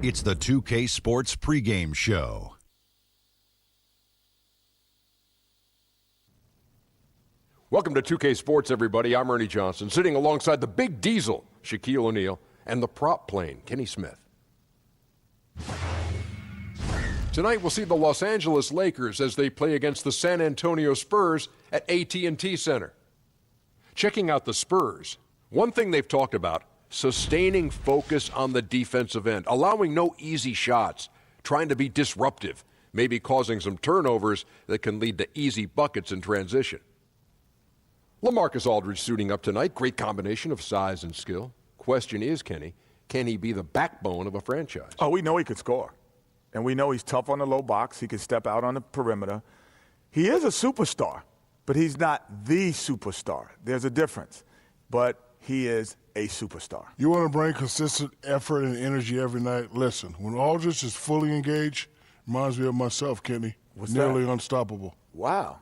It's the 2K Sports pregame show. Welcome to 2K Sports, everybody. I'm Ernie Johnson, sitting alongside the big diesel, Shaquille O'Neal, and the prop plane, Kenny Smith. Tonight, we'll see the Los Angeles Lakers as they play against the San Antonio Spurs at AT&T Center. Checking out the Spurs, one thing they've talked about, sustaining focus on the defensive end, allowing no easy shots, trying to be disruptive, maybe causing some turnovers that can lead to easy buckets in transition. LaMarcus Aldridge suiting up tonight. Great combination of size and skill. Question is, Kenny, can he be the backbone of a franchise? Oh, we know he could score. And we know he's tough on the low box. He can step out on the perimeter. He is a superstar, but he's not the superstar. There's a difference. But he is a superstar. You want to bring consistent effort and energy every night? Listen, when Aldridge is fully engaged, reminds me of myself, Kenny. Nearly unstoppable. Wow.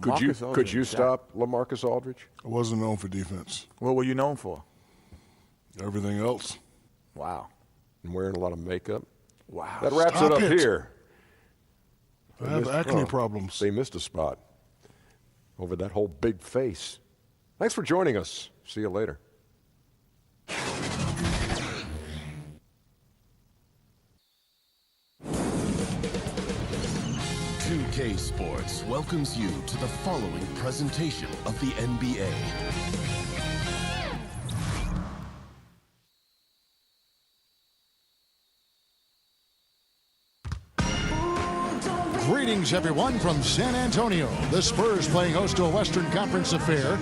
Could you stop LaMarcus Aldridge? I wasn't known for defense. What were you known for? Everything else. Wow. And wearing a lot of makeup. Wow. That wraps Stop it up it. here. I have acne problems. They missed a spot over that whole big face. Thanks for joining us. See you later. 2K Sports welcomes you to the following presentation of the NBA. Greetings, everyone, from San Antonio. The Spurs playing host to a Western Conference affair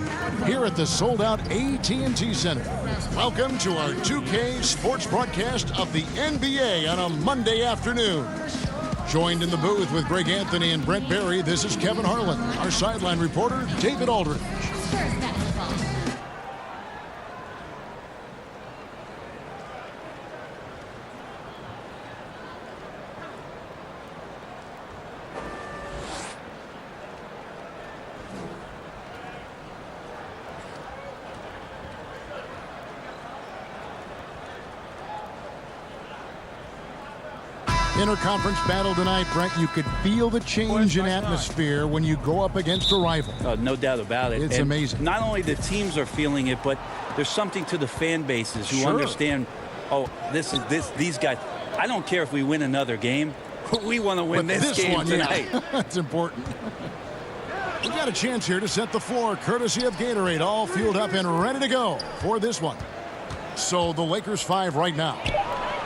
here at the sold-out AT&T Center. Welcome to our 2K Sports broadcast of the NBA on a Monday afternoon. Joined in the booth with Greg Anthony and Brent Barry, this is Kevin Harlan. Our sideline reporter, David Aldridge. Interconference battle tonight, Brent. You could feel the change in atmosphere when you go up against a rival. No doubt about it. It's amazing. Not only the teams are feeling it, but there's something to the fan bases who understand, these guys. I don't care if we win another game. We want to win this game one, tonight. Yeah. That's important. We got a chance here to set the floor, courtesy of Gatorade, all fueled up and ready to go for this one. So the Lakers 5 right now.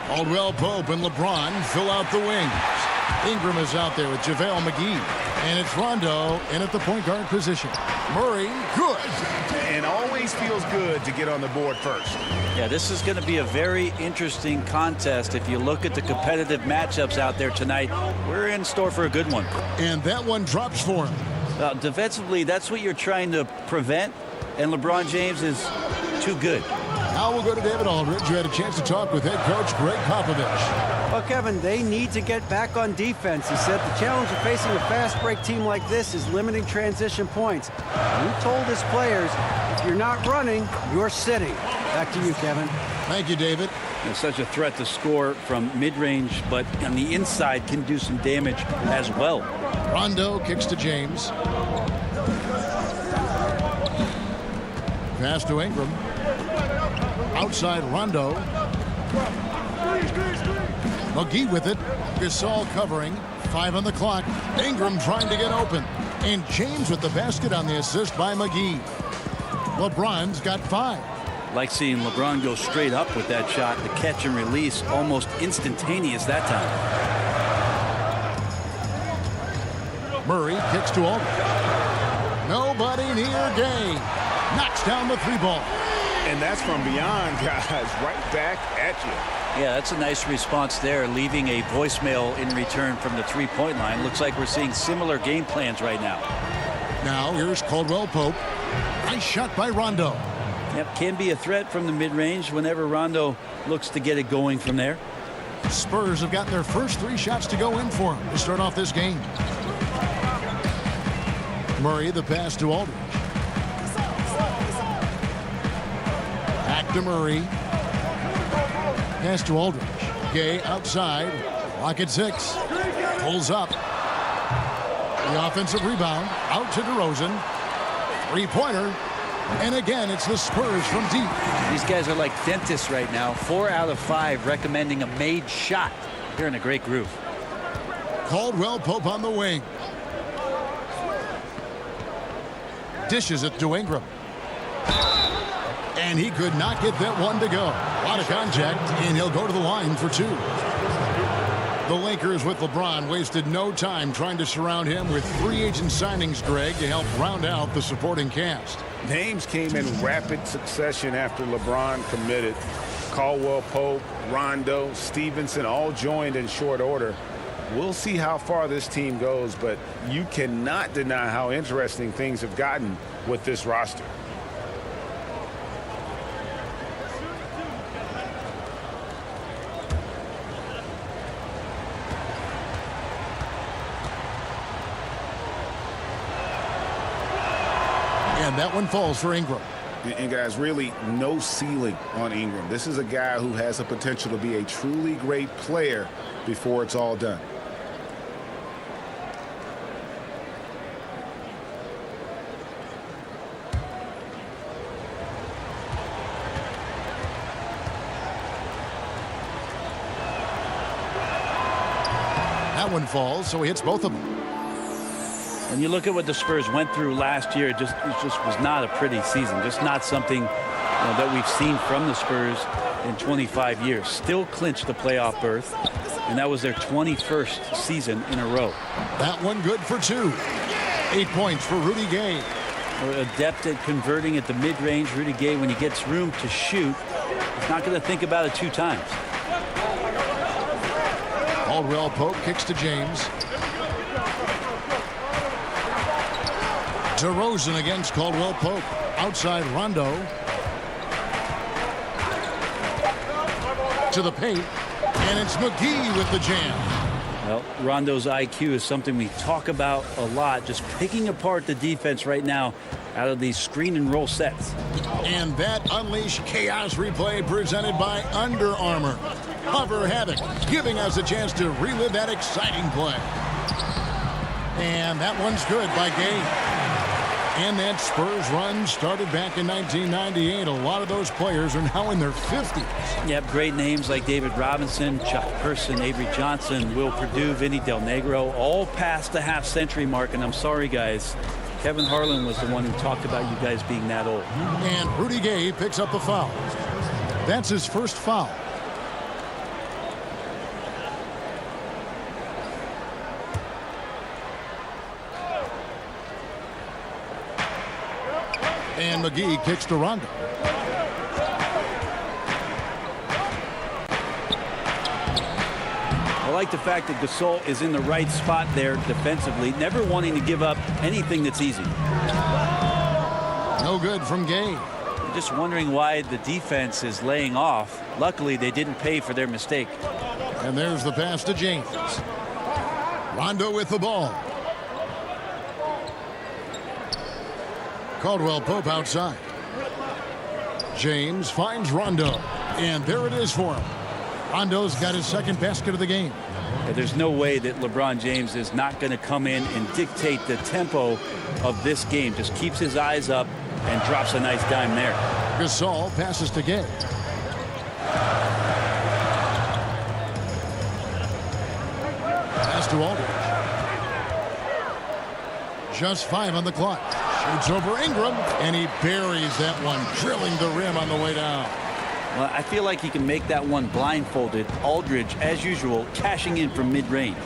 Caldwell Pope and LeBron fill out the wings. Ingram is out there with JaVale McGee. And it's Rondo in at the point guard position. Murray, good. And always feels good to get on the board first. Yeah, this is going to be a very interesting contest. If you look at the competitive matchups out there tonight, we're in store for a good one. And that one drops for him. Defensively, that's what you're trying to prevent. And LeBron James is too good. Now we'll go to David Aldridge, who had a chance to talk with head coach Greg Popovich. Well, Kevin, they need to get back on defense. He said the challenge of facing a fast break team like this is limiting transition points. He told his players, if you're not running, you're sitting. Back to you, Kevin. Thank you, David. It's such a threat to score from mid-range, but on the inside can do some damage as well. Rondo kicks to James. Pass to Ingram. Outside Rondo. McGee with it. Gasol covering. 5 on the clock. Ingram trying to get open. And James with the basket on the assist by McGee. LeBron's got 5. Like seeing LeBron go straight up with that shot. The catch and release almost instantaneous that time. Murray kicks to Aldridge. Nobody near Gay. Knocks down the 3 ball. And that's from beyond, guys, right back at you. Yeah, that's a nice response there, leaving a voicemail in return from the 3-point line. Looks like we're seeing similar game plans right now. Now here's Caldwell Pope. Nice shot by Rondo. Yep, can be a threat from the mid-range whenever Rondo looks to get it going from there. Spurs have gotten their first 3 shots to go in for him to start off this game. Murray, the pass to Aldridge. Back to Murray. Pass to Aldridge. Gay outside. Lock at 6. Pulls up. The offensive rebound. Out to DeRozan. Three-pointer. And again, it's the Spurs from deep. These guys are like dentists right now. 4 out of 5 recommending a made shot. They're in a great groove. Caldwell Pope on the wing. Dishes it to Ingram. And he could not get that one to go. A lot of contact, and he'll go to the line for 2. The Lakers with LeBron wasted no time trying to surround him with free agent signings, Greg, to help round out the supporting cast. Names came in rapid succession after LeBron committed. Caldwell Pope, Rondo, Stevenson all joined in short order. We'll see how far this team goes, but you cannot deny how interesting things have gotten with this roster. And that one falls for Ingram. And guys, really no ceiling on Ingram. This is a guy who has the potential to be a truly great player before it's all done. That one falls, so he hits both of them. When you look at what the Spurs went through last year, it just was not a pretty season. Just not something that we've seen from the Spurs in 25 years. Still clinched the playoff berth, and that was their 21st season in a row. That one good for 2. 8 points for Rudy Gay. Adept at converting at the mid-range. Rudy Gay, when he gets room to shoot, he's not going to think about it 2 times. Caldwell Pope kicks to James. DeRozan against Caldwell Pope. Outside Rondo. To the paint. And it's McGee with the jam. Well, Rondo's IQ is something we talk about a lot. Just picking apart the defense right now out of these screen and roll sets. And that Unleash Chaos replay presented by Under Armour. Hover Havoc, giving us a chance to relive that exciting play. And that one's good by Gay. And that Spurs run started back in 1998. A lot of those players are now in their 50s. Yep, great names like David Robinson, Chuck Person, Avery Johnson, Will Perdue, Vinny Del Negro, all past the half-century mark. And I'm sorry, guys, Kevin Harlan was the one who talked about you guys being that old. And Rudy Gay picks up the foul. That's his first foul. And McGee kicks to Rondo. I like the fact that Gasol is in the right spot there defensively, never wanting to give up anything that's easy. No good from Gay. I'm just wondering why the defense is laying off. Luckily, they didn't pay for their mistake. And there's the pass to James. Rondo with the ball. Caldwell Pope outside. James finds Rondo. And there it is for him. Rondo's got his second basket of the game. There's no way that LeBron James is not going to come in and dictate the tempo of this game. Just keeps his eyes up and drops a nice dime there. Gasol passes to Gay. Pass to Aldridge. Just 5 on the clock. Shoots over Ingram, and he buries that one, drilling the rim on the way down. Well, I feel like he can make that one blindfolded. Aldridge, as usual, cashing in from mid-range.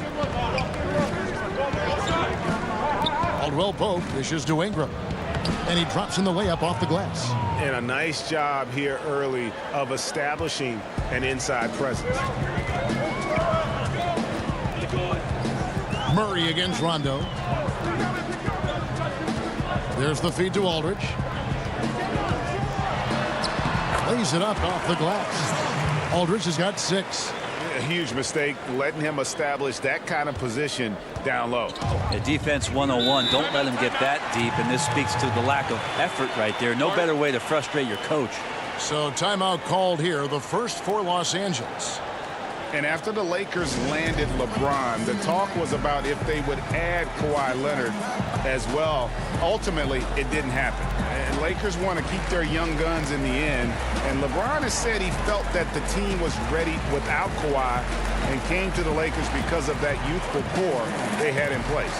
Caldwell Pope dishes to Ingram, and he drops in the layup off the glass. And a nice job here early of establishing an inside presence. Murray against Rondo. There's the feed to Aldridge. Lays it up off the glass. Aldridge has got 6. A huge mistake letting him establish that kind of position down low. Defense 101. Don't let him get that deep, and this speaks to the lack of effort right there. No better way to frustrate your coach. So timeout called here, the first for Los Angeles. And after the Lakers landed LeBron, the talk was about if they would add Kawhi Leonard as well. Ultimately, it didn't happen. And Lakers want to keep their young guns in the end. And LeBron has said he felt that the team was ready without Kawhi and came to the Lakers because of that youthful core they had in place.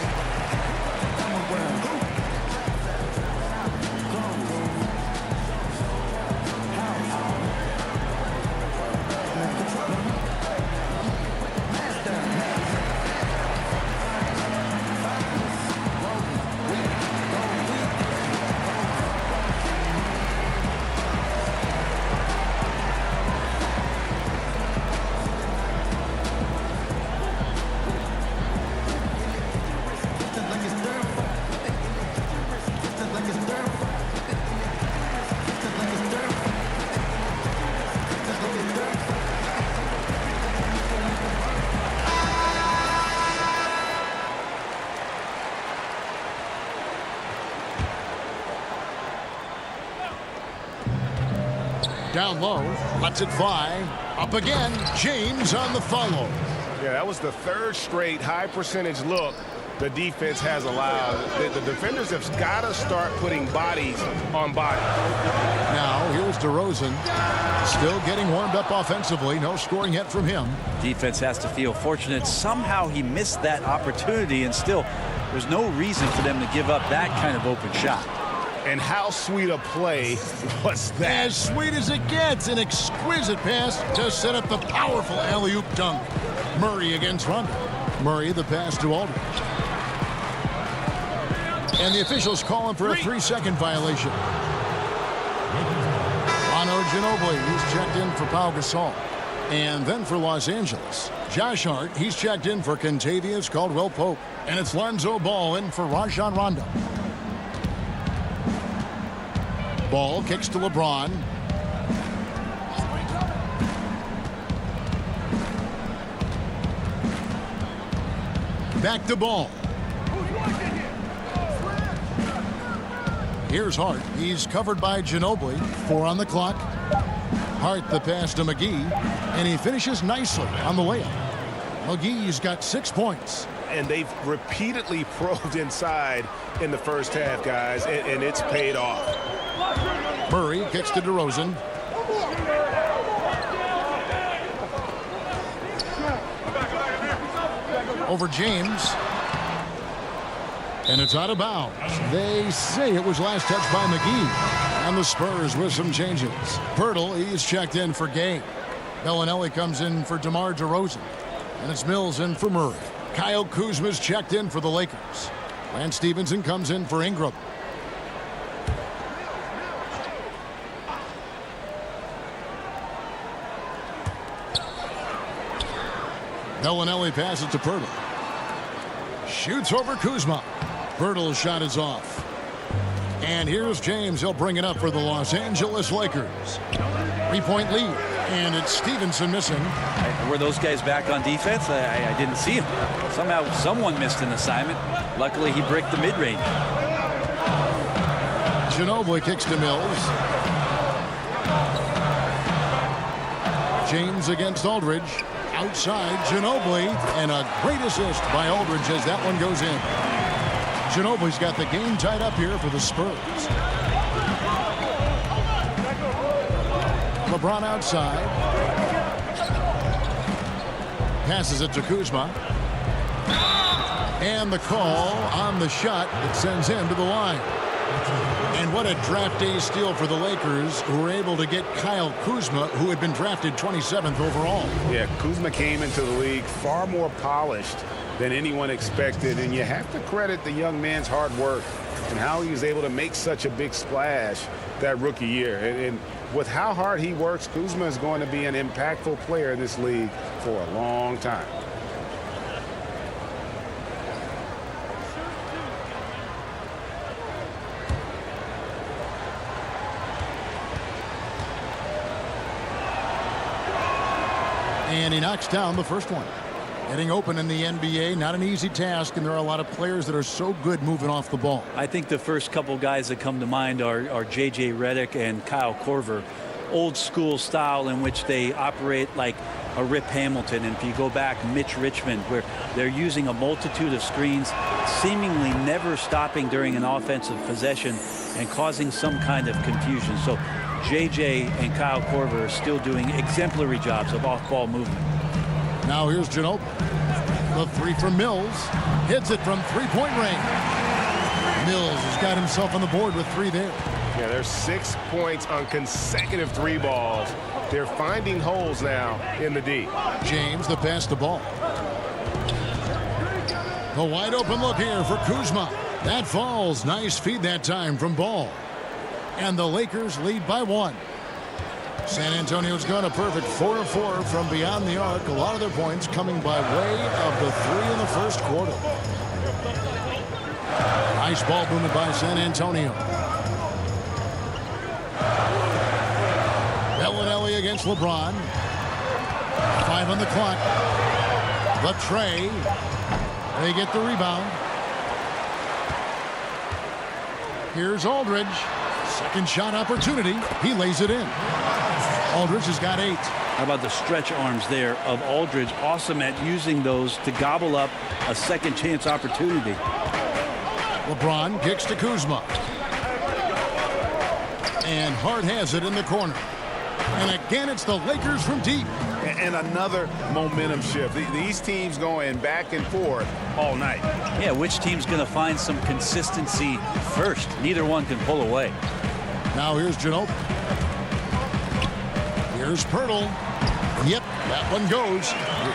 Down low, lets it fly. Up again, James on the follow. Yeah, that was the third straight high percentage look the defense has allowed. The defenders have got to start putting bodies on bodies. Now, here's DeRozan. Still getting warmed up offensively. No scoring yet from him. Defense has to feel fortunate. Somehow he missed that opportunity, and still, there's no reason for them to give up that kind of open shot. And how sweet a play was that? As sweet as it gets. An exquisite pass to set up the powerful alley-oop dunk. Murray against Rondo. Murray the pass to Aldridge. And the officials call him for a 3-second violation. Manu Ginobili, he's checked in for Pau Gasol. And then for Los Angeles, Josh Hart, he's checked in for Kentavious Caldwell-Pope. And it's Lonzo Ball in for Rajon Rondo. Ball kicks to LeBron. Back to Ball. Here's Hart. He's covered by Ginobili. 4 on the clock. Hart the pass to McGee. And he finishes nicely on the layup. McGee's got 6 points. And they've repeatedly probed inside in the first half, guys, and it's paid off. Murray kicks to DeRozan. Over James. And it's out of bounds. They say it was last touched by McGee. And the Spurs with some changes. Pirtle, he's checked in for Gay. Bellinelli comes in for DeMar DeRozan. And it's Mills in for Murray. Kyle Kuzma's checked in for the Lakers. Lance Stevenson comes in for Ingram. Bellinelli passes to Pirtle. Shoots over Kuzma. Pirtle's shot is off. And here's James. He'll bring it up for the Los Angeles Lakers. 3-point lead. And it's Stevenson missing. Were those guys back on defense? I didn't see him. Somehow someone missed an assignment. Luckily, he bricked the mid-range. Ginobili kicks to Mills. James against Aldridge. Outside, Ginobili, and a great assist by Aldridge as that one goes in. Ginobili's got the game tied up here for the Spurs. LeBron outside. Passes it to Kuzma. And the call on the shot that sends him to the line. And what a draft day steal for the Lakers, who were able to get Kyle Kuzma, who had been drafted 27th overall. Yeah, Kuzma came into the league far more polished than anyone expected, and you have to credit the young man's hard work and how he was able to make such a big splash that rookie year. And with how hard he works, Kuzma is going to be an impactful player in this league for a long time. And he knocks down the first one. Getting open in the NBA, not an easy task, and there are a lot of players that are so good moving off the ball. I think the first couple guys that come to mind are J.J. Redick and Kyle Korver. Old school style in which they operate like a Rip Hamilton, and if you go back, Mitch Richmond, where they're using a multitude of screens, seemingly never stopping during an offensive possession and causing some kind of confusion. So JJ and Kyle Korver are still doing exemplary jobs of off-ball movement. Now here's Ginobili. The three from Mills. Hits it from three-point range. Mills has got himself on the board with 3 there. Yeah, there's 6 points on consecutive 3 balls. They're finding holes now in the D. James, the pass to Ball. The wide open look here for Kuzma. That falls. Nice feed that time from Ball. And the Lakers lead by 1. San Antonio's got a perfect 4 of 4 from beyond the arc. A lot of their points coming by way of the 3 in the first quarter. Nice ball movement by San Antonio. Bellinelli against LeBron. 5 on the clock. The tray. They get the rebound. Here's Aldridge. Second shot opportunity. He lays it in. Aldridge has got 8. How about the stretch arms there of Aldridge? Awesome at using those to gobble up a second chance opportunity. LeBron kicks to Kuzma. And Hart has it in the corner. And again, it's the Lakers from deep. And another momentum shift. These teams going back and forth all night. Yeah, which team's going to find some consistency first? Neither one can pull away. Now here's Ginobili. Here's Pirtle. Yep, that one goes.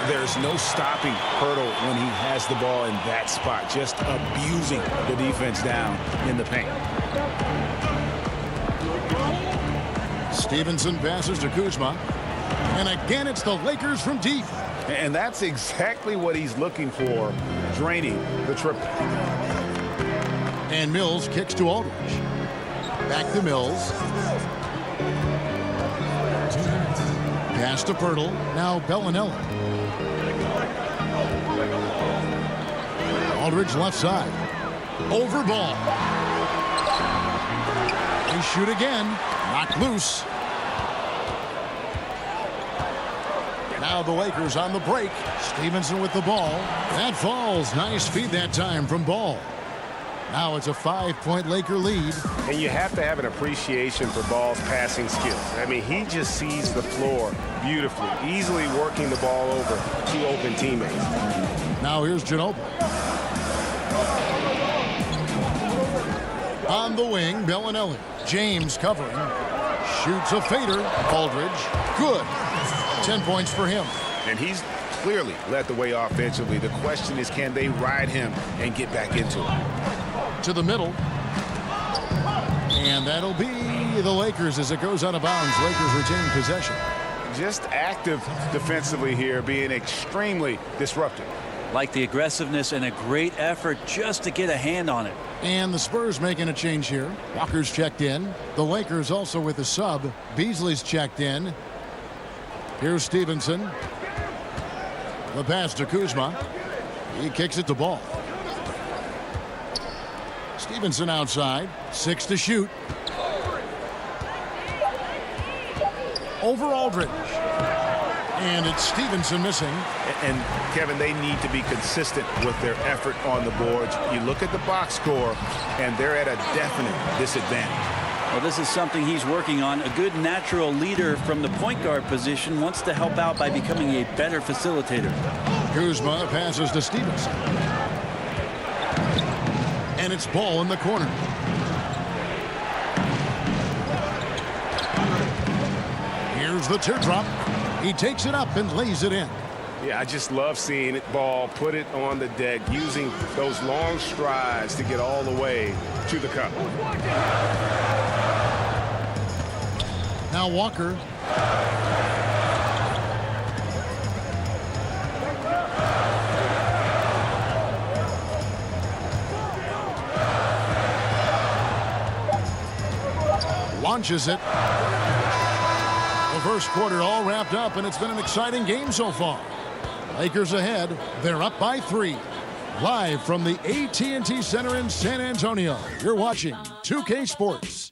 There's no stopping Pirtle when he has the ball in that spot. Just abusing the defense down in the paint. Stevenson passes to Kuzma. And again, it's the Lakers from deep. And that's exactly what he's looking for, draining the triple. And Mills kicks to Aldridge. Back to Mills. Pass to Pirtle. Now Bellinelli. Aldridge left side. Over ball. They shoot again. Knocked loose. Now the Lakers on the break. Stevenson with the ball. That falls. Nice feed that time from Ball. Now it's a 5-point Laker lead. And you have to have an appreciation for Ball's passing skills. I mean, he just sees the floor beautifully, easily working the ball over to open teammates. Now here's Ginobili. On the wing, Bellinelli. James covering. Shoots a fader. Aldridge. Good. 10 points for him. And he's clearly led the way offensively. The question is, can they ride him and get back into it? To the middle. And that'll be the Lakers as it goes out of bounds. Lakers retain possession. Just active defensively here, being extremely disruptive. Like the aggressiveness and a great effort just to get a hand on it. And the Spurs making a change here. Walker's checked in. The Lakers also with a sub. Beasley's checked in. Here's Stevenson. The pass to Kuzma. He kicks it to Ball. Stevenson outside. 6 to shoot. Over Aldridge. And it's Stevenson missing. And Kevin, they need to be consistent with their effort on the boards. You look at the box score, and they're at a definite disadvantage. Well, this is something he's working on. A good natural leader from the point guard position wants to help out by becoming a better facilitator. Kuzma passes to Stevenson. And it's Ball in the corner. Here's the teardrop. He takes it up and lays it in. Yeah, I just love seeing it. Ball, put it on the deck, using those long strides to get all the way to the cup. Now Walker. Launches it. The first quarter all wrapped up, and it's been an exciting game so far. Lakers ahead. They're up by 3. Live from the AT&T Center in San Antonio, you're watching 2K Sports.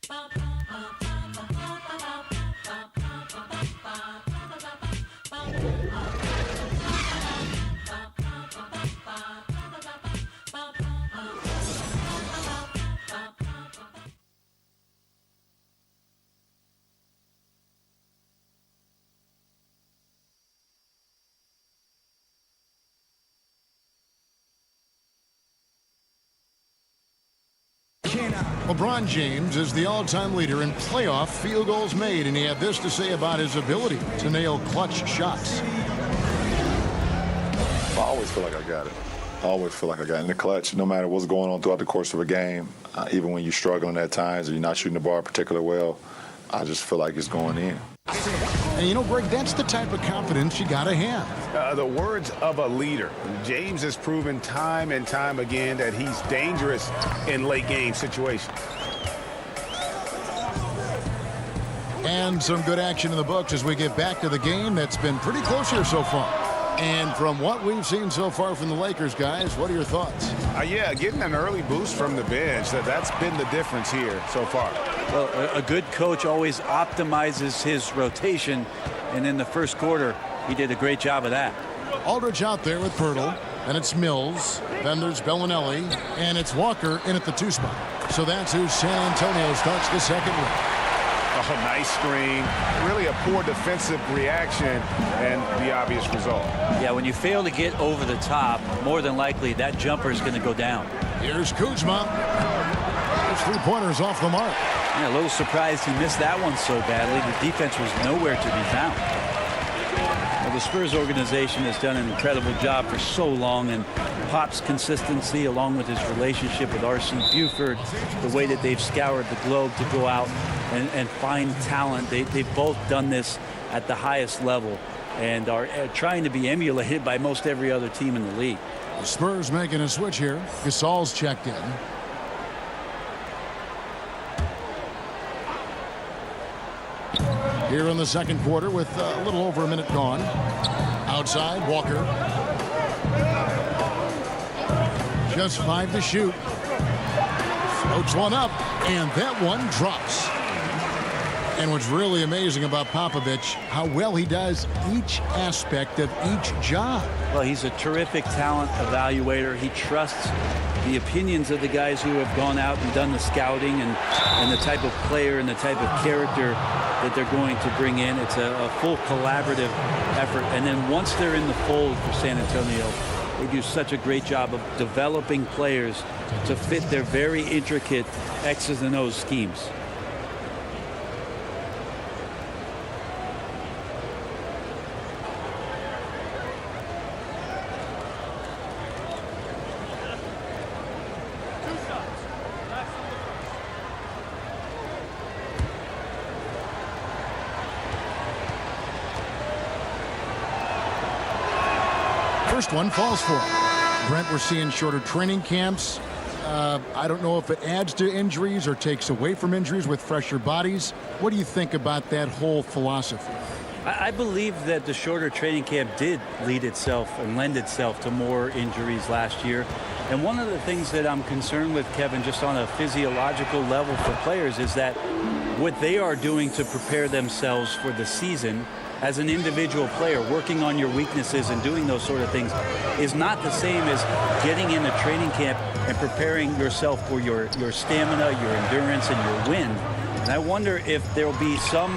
LeBron James is the all-time leader in playoff field goals made, and he had this to say about his ability to nail clutch shots. I always feel like I got it. I always feel like I got it in the clutch, no matter what's going on throughout the course of a game. Even when you're struggling at times or you're not shooting the ball particularly well, I just feel like it's going in. And you know, Greg, that's the type of confidence you got to have. The words of a leader. James has proven time and time again that he's dangerous in late game situations. And some good action in the books as we get back to the game that's been pretty close here so far. And from what we've seen so far from the Lakers, guys, what are your thoughts? Yeah, getting an early boost from the bench, that's been the difference here so far. Well, a good coach always optimizes his rotation, and in the first quarter, he did a great job of that. Aldridge out there with Pirtle, and it's Mills, then there's Bellinelli, and it's Walker in at the 2 spot. So that's who San Antonio starts the second with. Oh, nice screen. Really a poor defensive reaction and the obvious result. Yeah, when you fail to get over the top, more than likely that jumper is going to go down. Here's Kuzma. His 3-pointers off the mark. Yeah, a little surprised he missed that one so badly. The defense was nowhere to be found. Well, the Spurs organization has done an incredible job for so long, and Pop's consistency along with his relationship with R.C. Buford, the way that they've scoured the globe to go out and find talent. They've both done this at the highest level and are trying to be emulated by most every other team in the league. The Spurs making a switch here. Gasol's checked in. Here in the second quarter with a little over a minute gone. Outside, Walker. Just 5 to shoot. Floats one up, and that one drops. And what's really amazing about Popovich, how well he does each aspect of each job. Well, he's a terrific talent evaluator. He trusts the opinions of the guys who have gone out and done the scouting and the type of player and the type of character that they're going to bring in. It's a full collaborative effort. And then once they're in the fold for San Antonio, they do such a great job of developing players to fit their very intricate X's and O's schemes. First one falls for him. Brent, we're seeing shorter training camps. I don't know if it adds to injuries or takes away from injuries with fresher bodies. What do you think about that whole philosophy? I believe that the shorter training camp did lead itself and lend itself to more injuries last year. And one of the things that I'm concerned with, Kevin, just on a physiological level for players, is that what they are doing to prepare themselves for the season as an individual player, working on your weaknesses and doing those sort of things, is not the same as getting into training camp and preparing yourself for your stamina, your endurance, and your wind. And I wonder if there will be some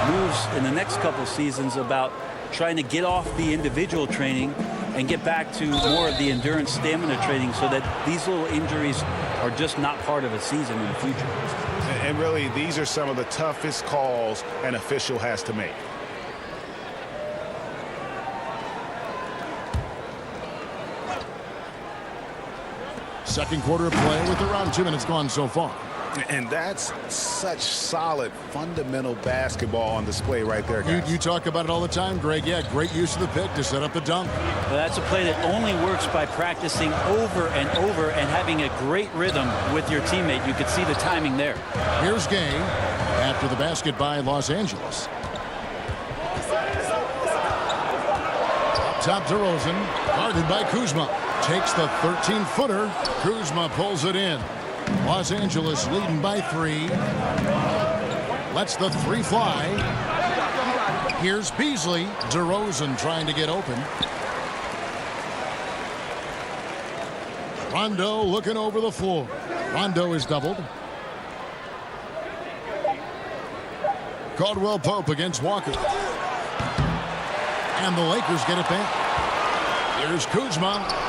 moves in the next couple seasons about trying to get off the individual training and get back to more of the endurance stamina training so that these little injuries are just not part of a season in the future. And really, these are some of the toughest calls an official has to make. Second quarter of play with around 2 minutes gone so far. And that's such solid, fundamental basketball on display right there, guys. You talk about it all the time, Greg. Yeah, great use of the pick to set up the dunk. Well, that's a play that only works by practicing over and over and having a great rhythm with your teammate. You could see the timing there. Here's Gay after the basket by Los Angeles. Up top to Rosen, guarded by Kuzma. Takes the 13-footer. Kuzma pulls it in. Los Angeles leading by 3. Lets the 3 fly. Here's Beasley. DeRozan trying to get open. Rondo looking over the floor. Rondo is doubled. Caldwell Pope against Walker. And the Lakers get it back. Here's Kuzma.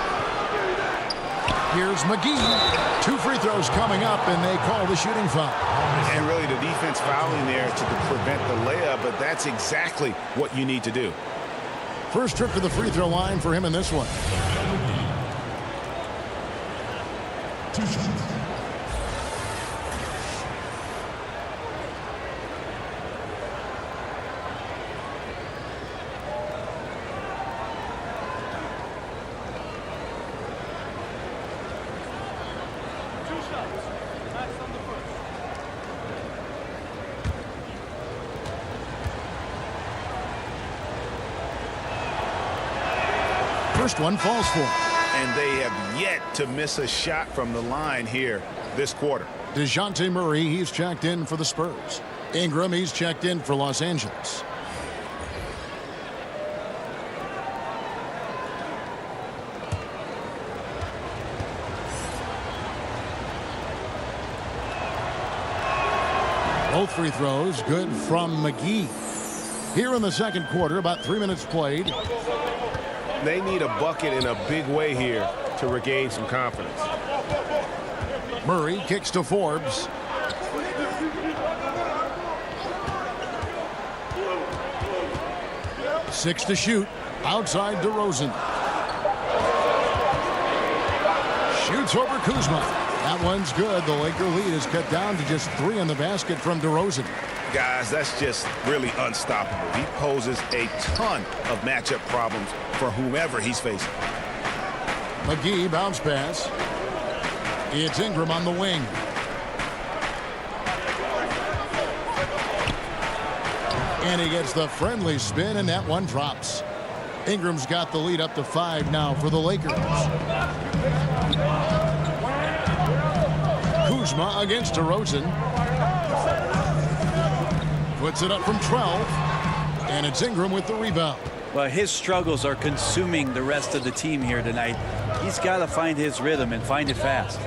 Here's McGee. 2 free throws coming up, and they call the shooting foul. And really the defense fouling there to prevent the layup, but that's exactly what you need to do. First trip to the free throw line for him in this one. 2 shots. First one falls for him. And they have yet to miss a shot from the line here this quarter. DeJounte Murray, he's checked in for the Spurs. Ingram, he's checked in for Los Angeles. Both free throws good from McGee. Here in the second quarter, about 3 minutes played. They need a bucket in a big way here to regain some confidence. Murray kicks to Forbes. Six to shoot. Outside DeRozan. Shoots over Kuzma. That one's good. The Laker lead is cut down to just 3 in the basket from DeRozan. Guys, that's just really unstoppable. He poses a ton of matchup problems for whomever he's facing. McGee bounce pass. It's Ingram on the wing. And he gets the friendly spin, and that one drops. Ingram's got the lead up to 5 now for the Lakers. Kuzma against DeRozan. Puts it up from 12. And it's Ingram with the rebound. Well, his struggles are consuming the rest of the team here tonight. He's got to find his rhythm and find it fast.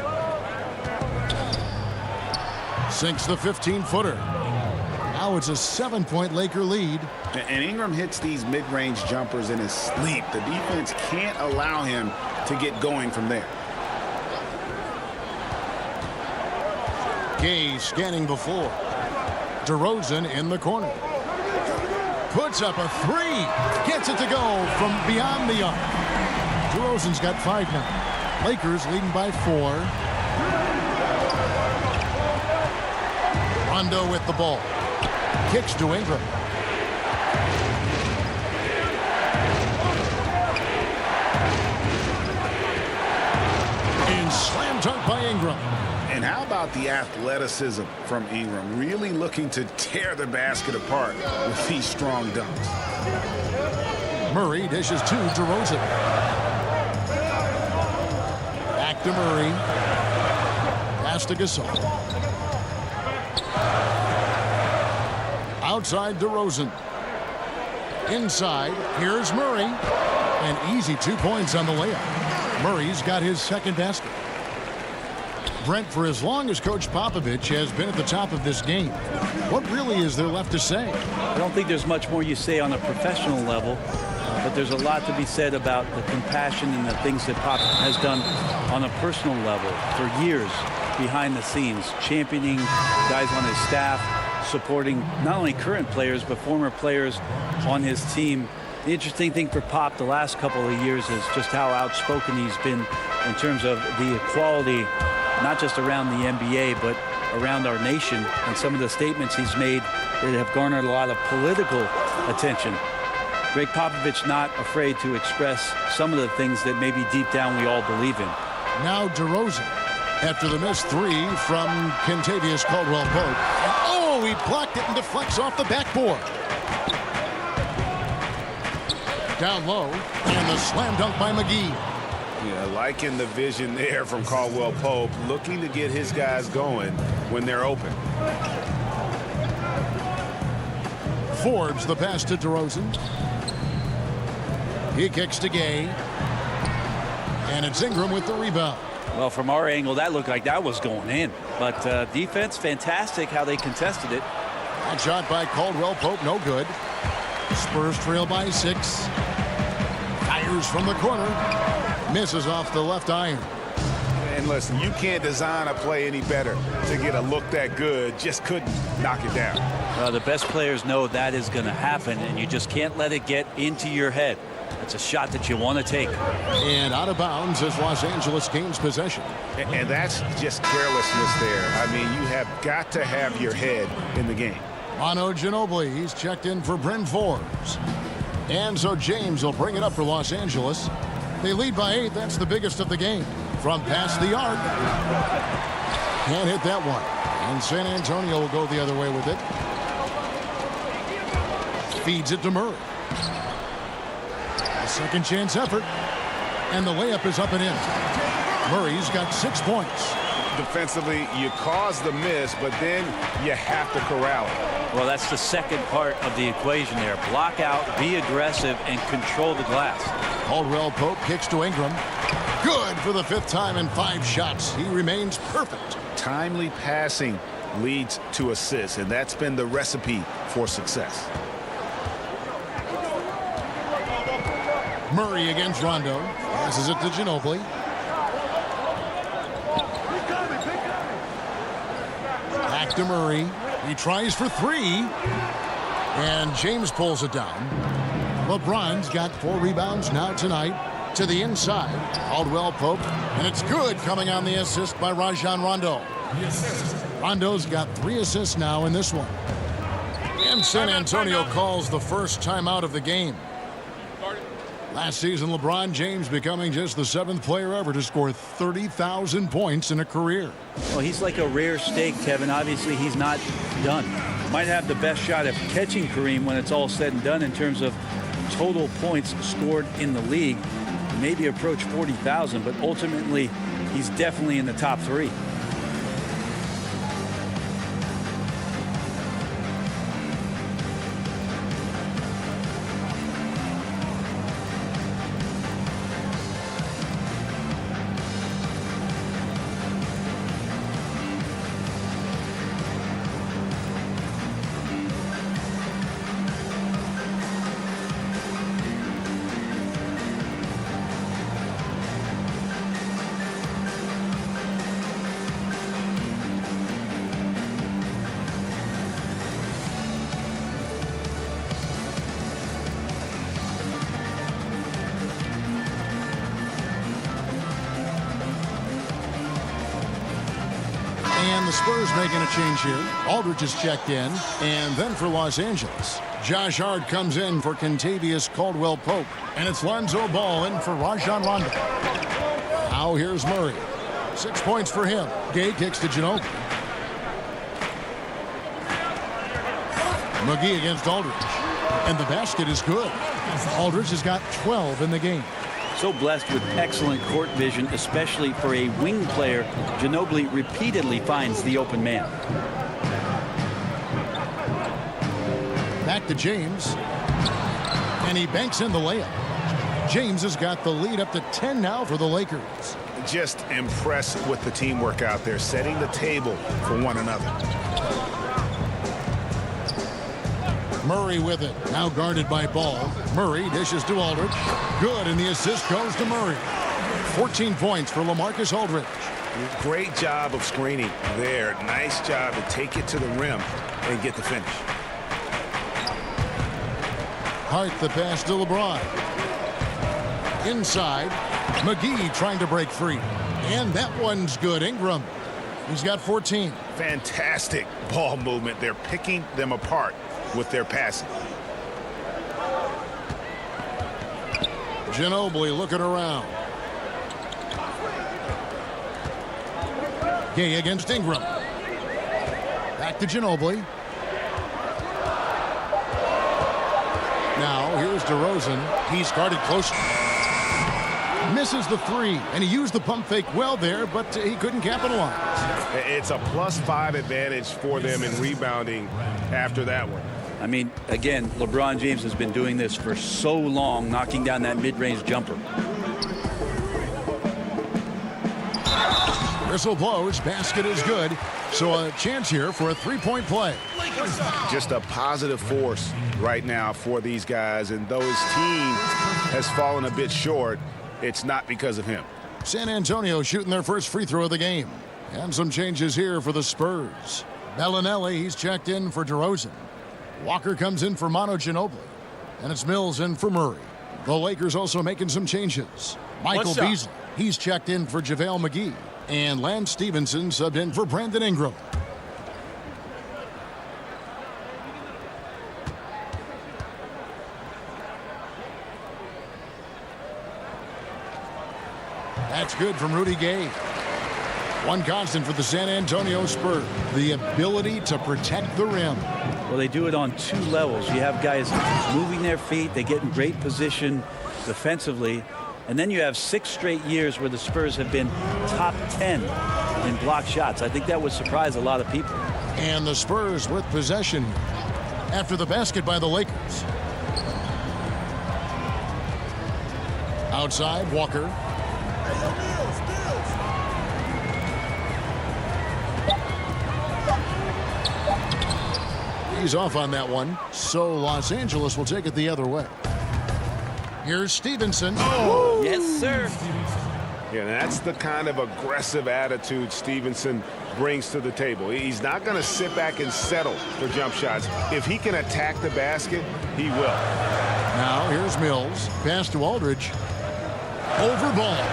Sinks the 15-footer. Now it's a 7-point Laker lead. And Ingram hits these mid-range jumpers in his sleep. The defense can't allow him to get going from there. Gay scanning the floor. DeRozan in the corner. Puts up a 3. Gets it to go from beyond the arc. DeRozan's got 5 now. Lakers leading by 4. Rondo with the ball. Kicks to Ingram. And slam dunk by Ingram. And how about the athleticism from Ingram? Really looking to tear the basket apart with these strong dunks. Murray dishes to DeRozan. Back to Murray. Pass to Gasol. Outside DeRozan. Inside, here's Murray. An easy 2 points on the layup. Murray's got his second basket. Brent, for as long as Coach Popovich has been at the top of this game, what really is there left to say? I don't think there's much more you say on a professional level, but there's a lot to be said about the compassion and the things that Pop has done on a personal level for years behind the scenes, championing guys on his staff, supporting not only current players but former players on his team. The interesting thing for Pop the last couple of years is just how outspoken he's been in terms of the equality, not just around the NBA, but around our nation, and some of the statements he's made that have garnered a lot of political attention. Greg Popovich not afraid to express some of the things that maybe deep down we all believe in. Now DeRozan, after the missed 3 from Kentavious Caldwell-Pope. Oh, he blocked it and deflects off the backboard. Down low, and the slam dunk by McGee. Yeah, liking the vision there from Caldwell-Pope, looking to get his guys going when they're open. Forbes the pass to DeRozan. He kicks to Gay. And it's Ingram with the rebound. Well, from our angle, that looked like that was going in. But defense, fantastic how they contested it. That shot by Caldwell-Pope, no good. Spurs trail by 6. Fires from the corner. Misses off the left iron. listen, you can't design a play any better to get a look that good. Just couldn't knock it down. The best players know that is going to happen, and you just can't let it get into your head. It's a shot that you want to take. And out of bounds as Los Angeles gains possession. And that's just carelessness there. I mean, you have got to have your head in the game. Manu Ginobili, he's checked in for Bryn Forbes. And so James will bring it up for Los Angeles. They lead by 8. That's the biggest of the game. From past the arc. Can't hit that one. And San Antonio will go the other way with it. Feeds it to Murray. A second chance effort. And the layup is up and in. Murray's got 6 points. Defensively, you cause the miss, but then you have to corral it. Well, that's the second part of the equation there. Block out, be aggressive, and control the glass. Caldwell Pope kicks to Ingram. Good for the 5th time in 5 shots. He remains perfect. Timely passing leads to assists, and that's been the recipe for success. Murray against Rondo. Passes it to Ginobili. Back to Murray. He tries for 3. And James pulls it down. LeBron's got 4 rebounds now tonight. To the inside. Caldwell Pope. And it's good coming on the assist by Rajon Rondo. Rondo's got 3 assists now in this one. And San Antonio calls the first timeout of the game. Last season, LeBron James becoming just the 7th player ever to score 30,000 points in a career. Well, he's like a rare steak, Kevin. Obviously, he's not done. Might have the best shot at catching Kareem when it's all said and done in terms of total points scored in the league. Maybe approach 40,000, but ultimately, he's definitely in the top 3. And the Spurs making a change here. Aldridge is checked in. And then for Los Angeles, Josh Hart comes in for Kentavious Caldwell-Pope. And it's Lonzo Ball in for Rajon Rondo. Now here's Murray. 6 points for him. Gay kicks to Ginobili. McGee against Aldridge. And the basket is good. Aldridge has got 12 in the game. So blessed with excellent court vision, especially for a wing player. Ginobili repeatedly finds the open man. Back to James. And he banks in the layup. James has got the lead up to 10 now for the Lakers. Just impressed with the teamwork out there, setting the table for one another. Murray with it. Now guarded by Ball. Murray dishes to Aldridge. Good, and the assist goes to Murray. 14 points for LaMarcus Aldridge. Great job of screening there. Nice job to take it to the rim and get the finish. Hart the pass to LeBron. Inside. McGee trying to break free. And that one's good. Ingram. He's got 14. Fantastic ball movement. They're picking them apart with their passing. Ginobili looking around. Gay against Ingram. Back to Ginobili. Now here's DeRozan. He's guarded close. Misses the 3, and he used the pump fake well there, but he couldn't capitalize. It's a +5 advantage for them in rebounding after that one. I mean, again, LeBron James has been doing this for so long, knocking down that mid-range jumper. Whistle blows. Basket is good. So a chance here for a 3-point play. Just a positive force right now for these guys. And though his team has fallen a bit short, it's not because of him. San Antonio shooting their first free throw of the game. And some changes here for the Spurs. Bellinelli, he's checked in for DeRozan. Walker comes in for Manu Ginobili. And it's Mills in for Murray. The Lakers also making some changes. Michael Beasley, he's checked in for JaVale McGee. And Lance Stevenson subbed in for Brandon Ingram. That's good from Rudy Gay. One constant for the San Antonio Spurs, the ability to protect the rim. Well, they do it on two levels. You have guys moving their feet. They get in great position defensively. And then you have 6 straight years where the Spurs have been top 10 in block shots. I think that would surprise a lot of people. And the Spurs with possession after the basket by the Lakers. Outside, Walker. He's off on that one, so Los Angeles will take it the other way. Here's Stevenson. Oh, yes, sir. Yeah, that's the kind of aggressive attitude Stevenson brings to the table. He's not going to sit back and settle for jump shots. If he can attack the basket, he will. Now here's Mills. Pass to Aldridge. Over ball.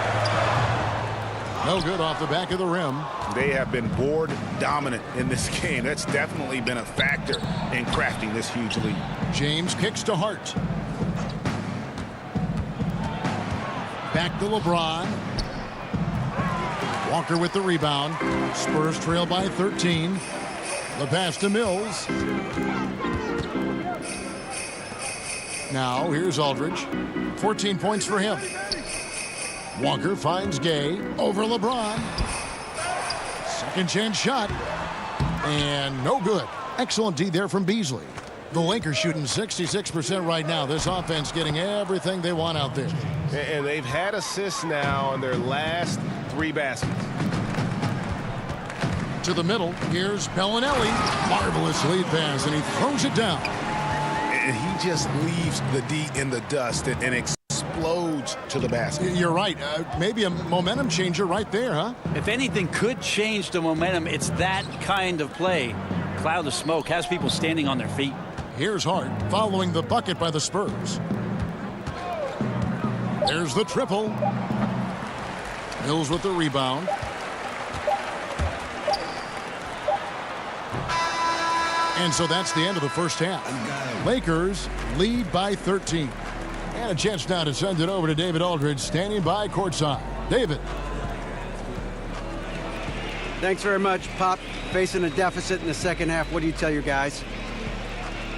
No good off the back of the rim. They have been board dominant in this game. That's definitely been a factor in crafting this huge lead. James kicks to Hart. Back to LeBron. Walker with the rebound. Spurs trail by 13. The pass to Mills. Now here's Aldridge. 14 points for him. Walker finds Gay over LeBron. Second chance shot. And no good. Excellent D there from Beasley. The Lakers shooting 66% right now. This offense getting everything they want out there. And they've had assists now on their last 3 baskets. To the middle. Here's Bellinelli. Marvelous lead pass, and he throws it down. And he just leaves the D in the dust and explodes to the basket. You're right. Maybe a momentum changer right there, huh? If anything could change the momentum, it's that kind of play. Cloud of smoke has people standing on their feet. Here's Hart following the bucket by the Spurs. There's the triple. Mills with the rebound. And so that's the end of the first half. Lakers lead by 13. And a chance now to send it over to David Aldridge, standing by courtside. David. Thanks very much, Pop. Facing a deficit in the second half, what do you tell your guys?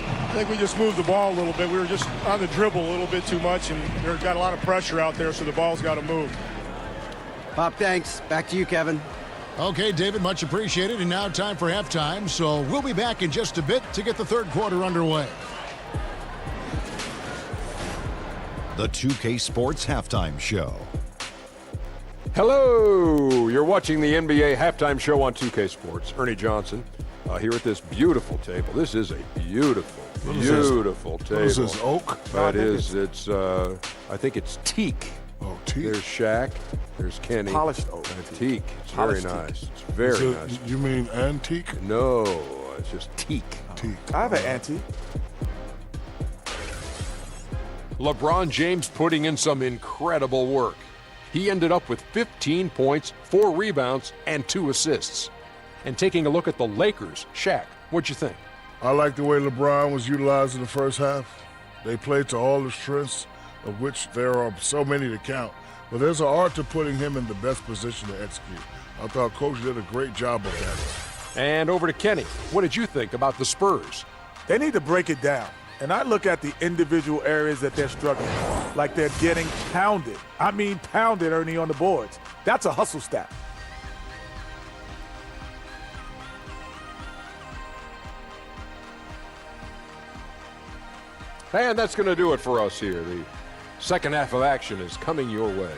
I think we just moved the ball a little bit. We were just on the dribble a little bit too much, and there's got a lot of pressure out there, so the ball's got to move. Pop, thanks. Back to you, Kevin. Okay, David, much appreciated. And now time for halftime, so we'll be back in just a bit to get the third quarter underway. The 2K Sports Halftime Show. Hello! You're watching the NBA Halftime Show on 2K Sports. Ernie Johnson here at this beautiful table. This is a beautiful table. What is this, oak? It is. It's, I think it's teak. Oh, teak. There's Shaq. There's Kenny. Polished oak. Teak. It's Polished very teak. nice. It's very nice. You mean antique? No, it's just teak. Teak. I have an antique. LeBron James putting in some incredible work. He ended up with 15 points, 4 rebounds, and 2 assists. And taking a look at the Lakers, Shaq, what'd you think? I like the way LeBron was utilized in the first half. They played to all the strengths, of which there are so many to count. But there's an art to putting him in the best position to execute. I thought Coach did a great job of that. And over to Kenny. What did you think about the Spurs? They need to break it down. And I look at the individual areas that they're struggling, like they're getting pounded. I mean pounded, Ernie, on the boards. That's a hustle stat. And that's going to do it for us here. The second half of action is coming your way.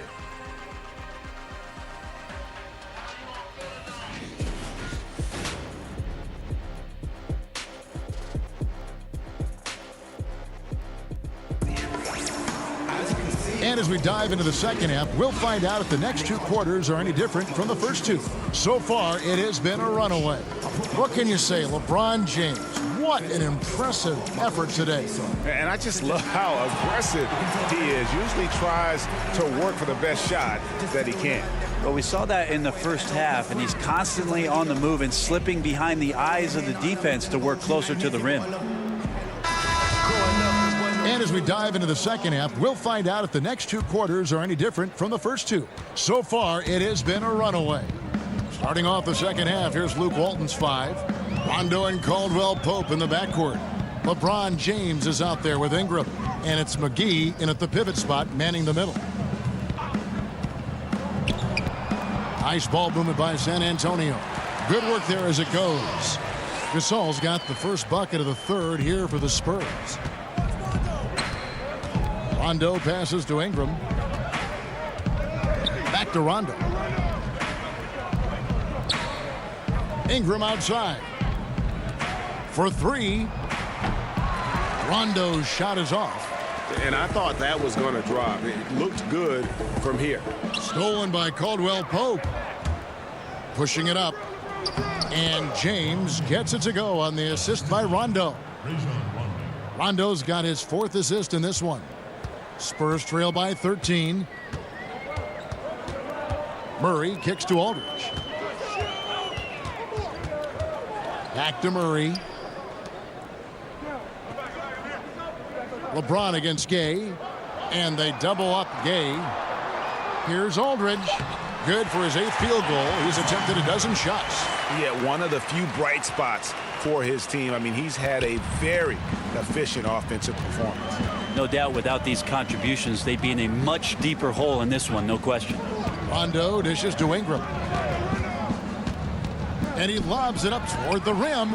As you can see, And as we dive into the second half, we'll find out if the next two quarters are any different from the first two. So far, it has been a runaway. What can you say, LeBron James? What an impressive effort today. And I just love how aggressive he is. Usually tries to work for the best shot that he can. Well, we saw that in the first half, and he's constantly on the move and slipping behind the eyes of the defense to work closer to the rim. And as we dive into the second half, we'll find out if the next two quarters are any different from the first two. So far, it has been a runaway. Starting off the second half, here's Luke Walton's 5. Rondo and Caldwell Pope in the backcourt. LeBron James is out there with Ingram. And it's McGee in at the pivot spot, manning the middle. Nice ball movement by San Antonio. Good work there as it goes. Gasol's got the first bucket of the third here for the Spurs. Rondo passes to Ingram. Back to Rondo. Ingram outside. For three. Rondo's shot is off. And I thought that was going to drop. It looked good from here. Stolen by Caldwell Pope. Pushing it up. And James gets it to go on the assist by Rondo. Rondo's got his fourth assist in this one. Spurs trail by 13. Murray kicks to Aldridge. Back to Murray. LeBron against Gay. And they double up Gay. Here's Aldridge. Good for his 8th field goal. He's attempted a dozen shots. Yeah, one of the few bright spots for his team. I mean, he's had a very efficient offensive performance. No doubt without these contributions, they'd be in a much deeper hole in this one, no question. Rondo dishes to Ingram. And he lobs it up toward the rim.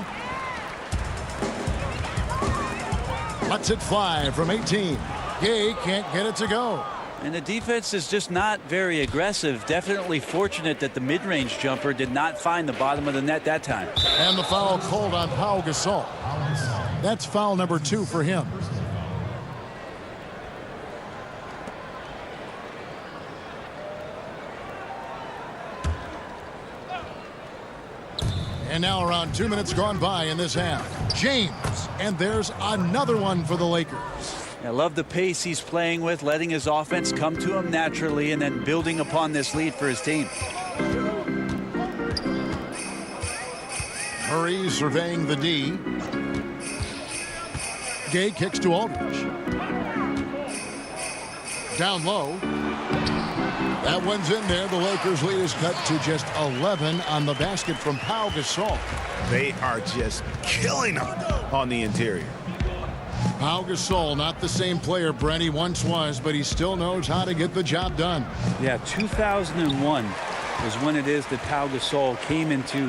Lets it fly from 18. Gay can't get it to go. And the defense is just not very aggressive. Definitely fortunate that the mid-range jumper did not find the bottom of the net that time. And the foul called on Pau Gasol. That's foul number 2 for him. And now around 2 minutes gone by in this half. James, and there's another one for the Lakers. I love the pace he's playing with, letting his offense come to him naturally and then building upon this lead for his team. Murray surveying the D. Gay kicks to Aldridge. Down low. That one's in there. The Lakers' lead is cut to just 11 on the basket from Pau Gasol. They are just killing him on the interior. Pau Gasol, not the same player Brent he once was, but he still knows how to get the job done. Yeah, 2001 is when it is that Pau Gasol came into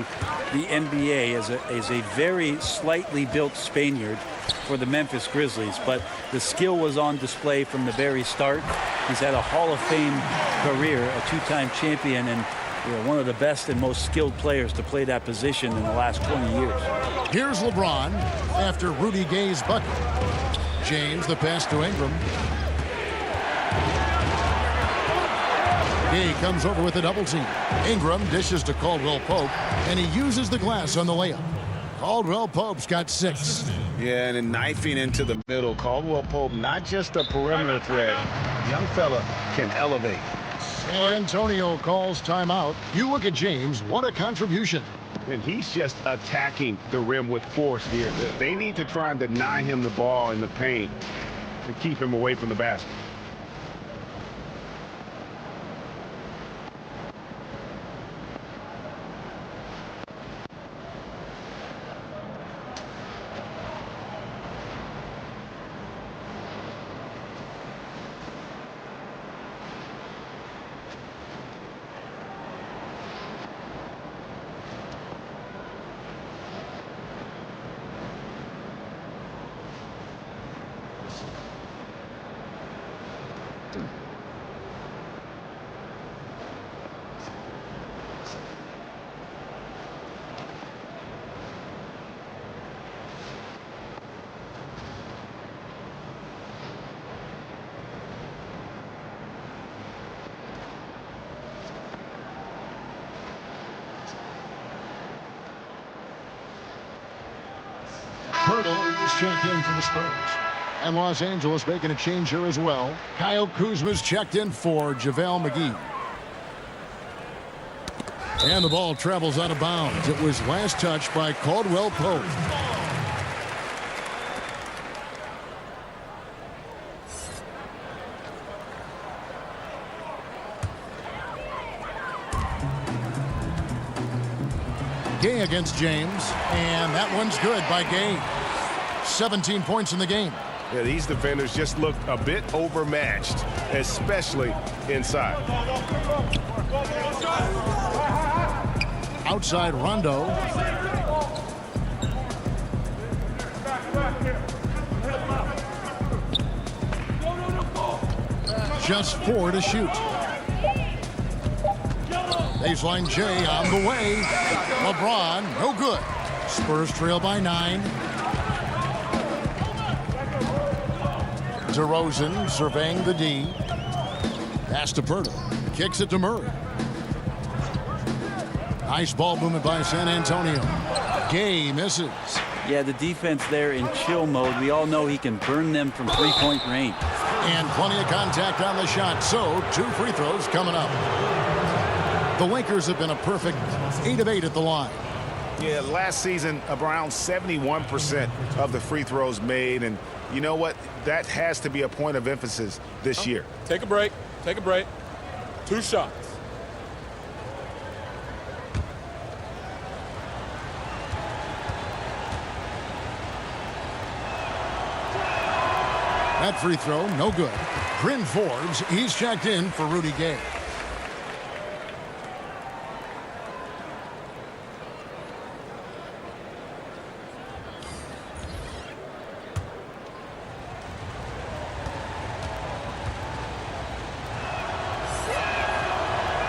the NBA as a very slightly built Spaniard for the Memphis Grizzlies, but the skill was on display from the very start. He's had a Hall of Fame career, a 2-time champion, and one of the best and most skilled players to play that position in the last 20 years. Here's LeBron after Rudy Gay's bucket. James, the pass to Ingram. Gay comes over with a double team. Ingram dishes to Caldwell Pope, and he uses the glass on the layup. Caldwell Pope's got 6. Yeah, and then knifing into the middle. Caldwell Pope, not just a perimeter threat. Young fella can elevate. San Antonio calls timeout. You look at James, what a contribution. And he's just attacking the rim with force here. They need to try and deny him the ball in the paint to keep him away from the basket. Pirtle is checked in for the Spurs. And Los Angeles making a change here as well. Kyle Kuzma's checked in for JaVale McGee. And the ball travels out of bounds. It was last touched by Caldwell Pope. Gay against James, and that one's good by Gay. 17 points in the game. Yeah, these defenders just looked a bit overmatched, especially inside. Outside Rondo. Just 4 to shoot. Baseline J on the way. LeBron, no good. Spurs trail by 9. DeRozan surveying the D. Pass to Pirtle. Kicks it to Murray. Nice ball movement by San Antonio. Gay misses. Yeah, the defense there in chill mode. We all know he can burn them from three-point range. And plenty of contact on the shot. So 2 free throws coming up. The Lakers have been a perfect 8 of 8 at the line. Yeah, last season, around 71% of the free throws made. And you know what? That has to be a point of emphasis this year. Take a break. Take a break. 2 shots. That free throw, no good. Bryn Forbes, he's checked in for Rudy Gay.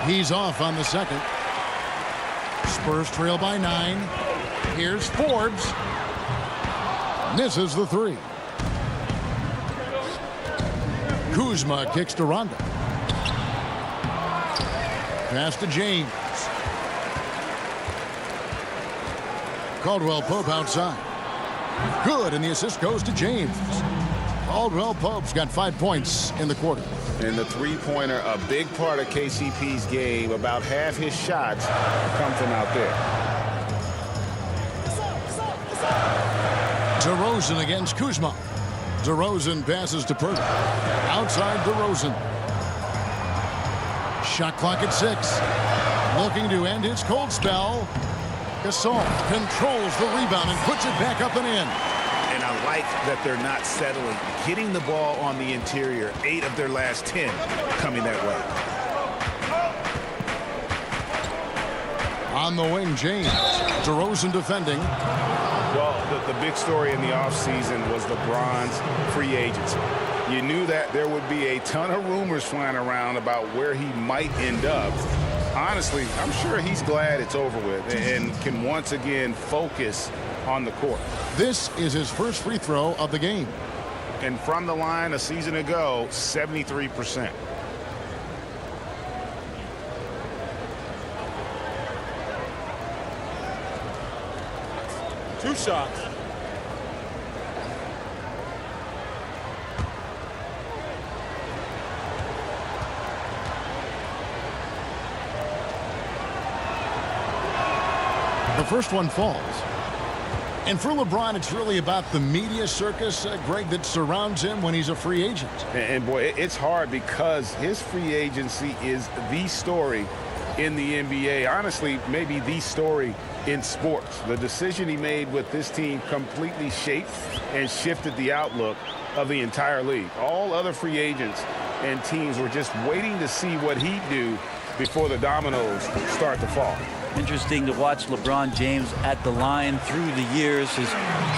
He's off on the second. Spurs trail by 9. Here's Forbes. Misses the 3. Kuzma kicks to Rondo. Pass to James. Caldwell Pope outside. Good, and the assist goes to James. Caldwell Pope's got 5 points in the quarter. And the three-pointer, a big part of KCP's game. About half his shots come from out there. DeRozan against Kuzma. DeRozan passes to Pirtle. Outside DeRozan. Shot clock at 6. Looking to end his cold spell. Gasol controls the rebound and puts it back up and in. And I like that they're not settling. Getting the ball on the interior. 8 of their last 10 coming that way. On the wing, James. DeRozan defending. Well, the big story in the offseason was LeBron's free agency. You knew that there would be a ton of rumors flying around about where he might end up. Honestly, I'm sure he's glad it's over with and can once again focus on the court. This is his first free throw of the game. And from the line a season ago, 73%. Two shots. The first one falls. And for LeBron, it's really about the media circus, Greg, that surrounds him when he's a free agent. And boy, it's hard because his free agency is the story in the NBA. Honestly, maybe the story in sports. The decision he made with this team completely shaped and shifted the outlook of the entire league. All other free agents and teams were just waiting to see what he'd do before the dominoes start to fall. Interesting to watch LeBron James at the line through the years. Has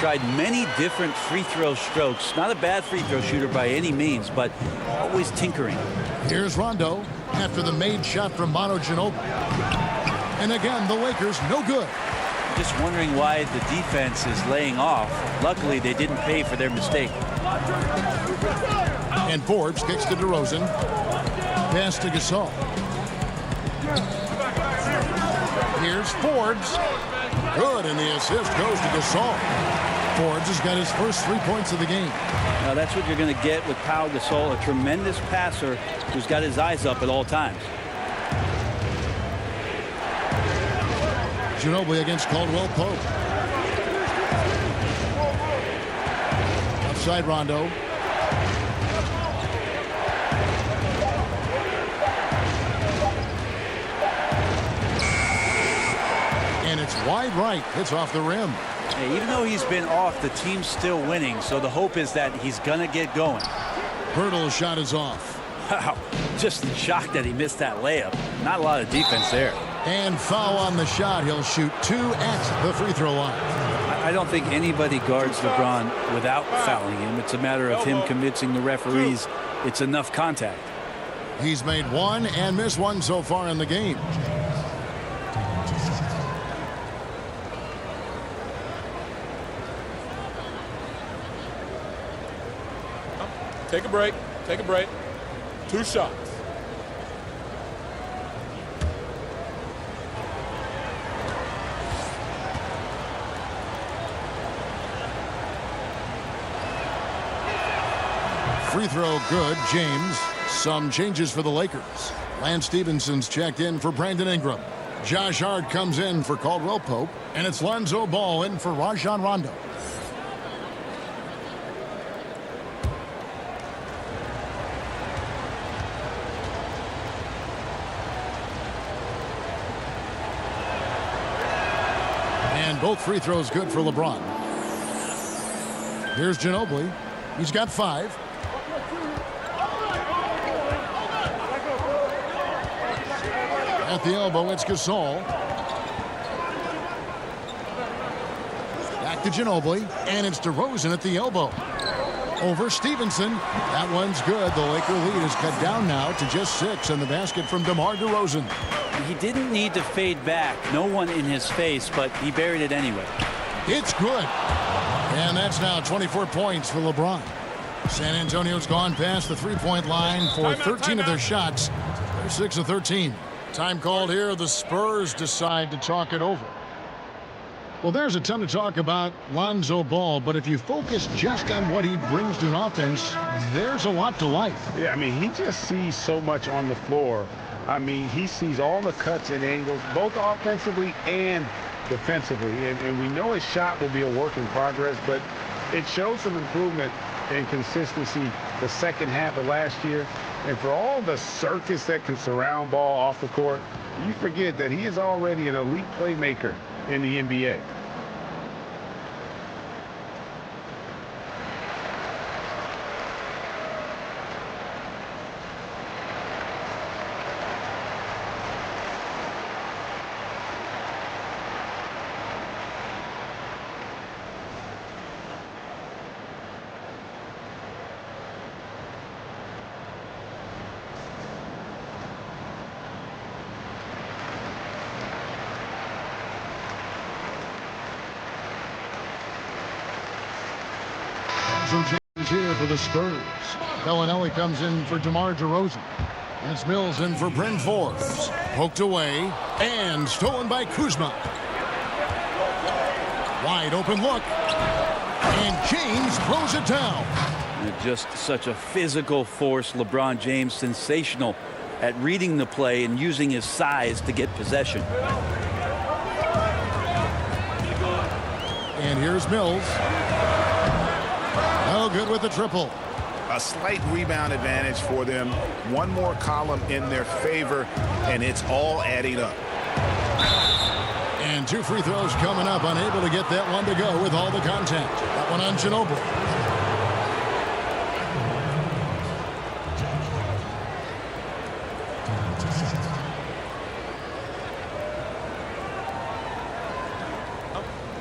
tried many different free throw strokes. Not a bad free throw shooter by any means, but always tinkering. Here's Rondo after the made shot from Manu Ginobili. And again, the Lakers no good. Just wondering why the defense is laying off. Luckily, they didn't pay for their mistake. And Forbes kicks to DeRozan. Pass to Gasol. Here's Forbes. Good, and the assist goes to Gasol. Forbes has got his first 3 points of the game. Now that's what you're going to get with Pau Gasol, a tremendous passer who's got his eyes up at all times. Ginobili against Caldwell Pope. Outside Rondo. And it's wide right. Hits off the rim. Hey, even though he's been off, the team's still winning, so the hope is that he's going to get going. Hurdle's shot is off. Wow, just shocked that he missed that layup. Not a lot of defense there. And foul on the shot. He'll shoot 2 at the free throw line. I don't think anybody guards LeBron without fouling him. It's a matter of him convincing the referees it's enough contact. He's made 1 and missed 1 so far in the game. Take a break. Take a break. 2 shots. Free throw good. James. Some changes for the Lakers. Lance Stephenson's checked in for Brandon Ingram. Josh Hart comes in for Caldwell Pope. And it's Lonzo Ball in for Rajon Rondo. And both free throws good for LeBron. Here's Ginobili. He's got 5. At the elbow, it's Gasol. Back to Ginobili, and it's DeRozan at the elbow. Over Stevenson. That one's good. The Laker lead is cut down now to just 6, and the basket from DeMar DeRozan. He didn't need to fade back. No one in his face, but he buried it anyway. It's good. And that's now 24 points for LeBron. San Antonio's gone past the three-point line for 13 of their shots. They're 6 of 13. Time called here. The Spurs decide to talk it over. Well, there's a ton to talk about Lonzo Ball, but if you focus just on what he brings to an offense, there's a lot to like. Yeah, I mean, he just sees so much on the floor. I mean, he sees all the cuts and angles, both offensively and defensively. And we know his shot will be a work in progress, but it shows some improvement and consistency the second half of last year. And for all the circus that can surround Ball off the court, you forget that he is already an elite playmaker in the NBA. Some change here for the Spurs. Bellinelli comes in for DeMar DeRozan. And it's Mills in for Bryn Forbes. Poked away and stolen by Kuzma. Wide open look. And James throws it down. And just such a physical force. LeBron James, sensational at reading the play and using his size to get possession. And here's Mills. Oh, good with the triple. A slight rebound advantage for them. One more column in their favor, and it's all adding up. And 2 free throws coming up. Unable to get that one to go with all the contact. That one on Ginobili.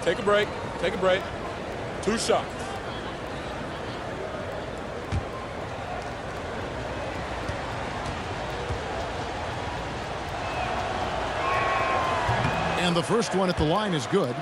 Take a break. Take a break. 2 shots. And the first one at the line is good.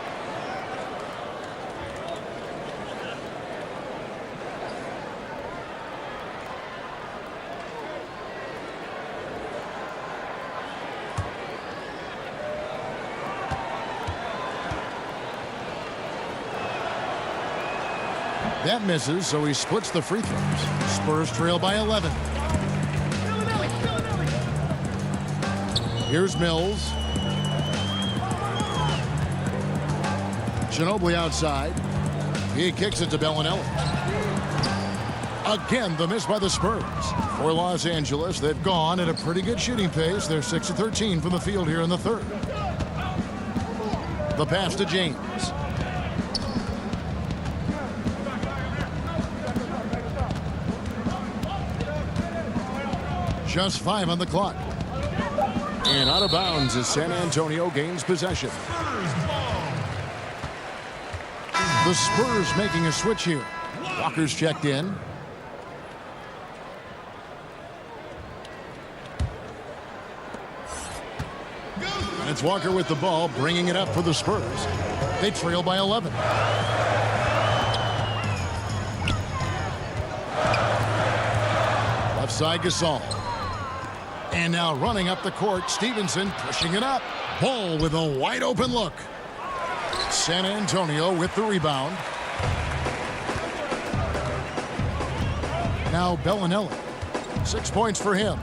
That misses, so he splits the free throws. Spurs trail by 11. Here's Mills. Ginobili outside. He kicks it to Bellinelli. Again, the miss by the Spurs. For Los Angeles, they've gone at a pretty good shooting pace. They're 6 of 13 from the field here in the third. The pass to James. Just 5 on the clock. And out of bounds as San Antonio gains possession. The Spurs making a switch here. Walker's checked in. And it's Walker with the ball, bringing it up for the Spurs. They trail by 11. Left side, Gasol. And now running up the court, Stevenson pushing it up. Ball with a wide open look. San Antonio with the rebound. Now Bellinelli. 6 points for him.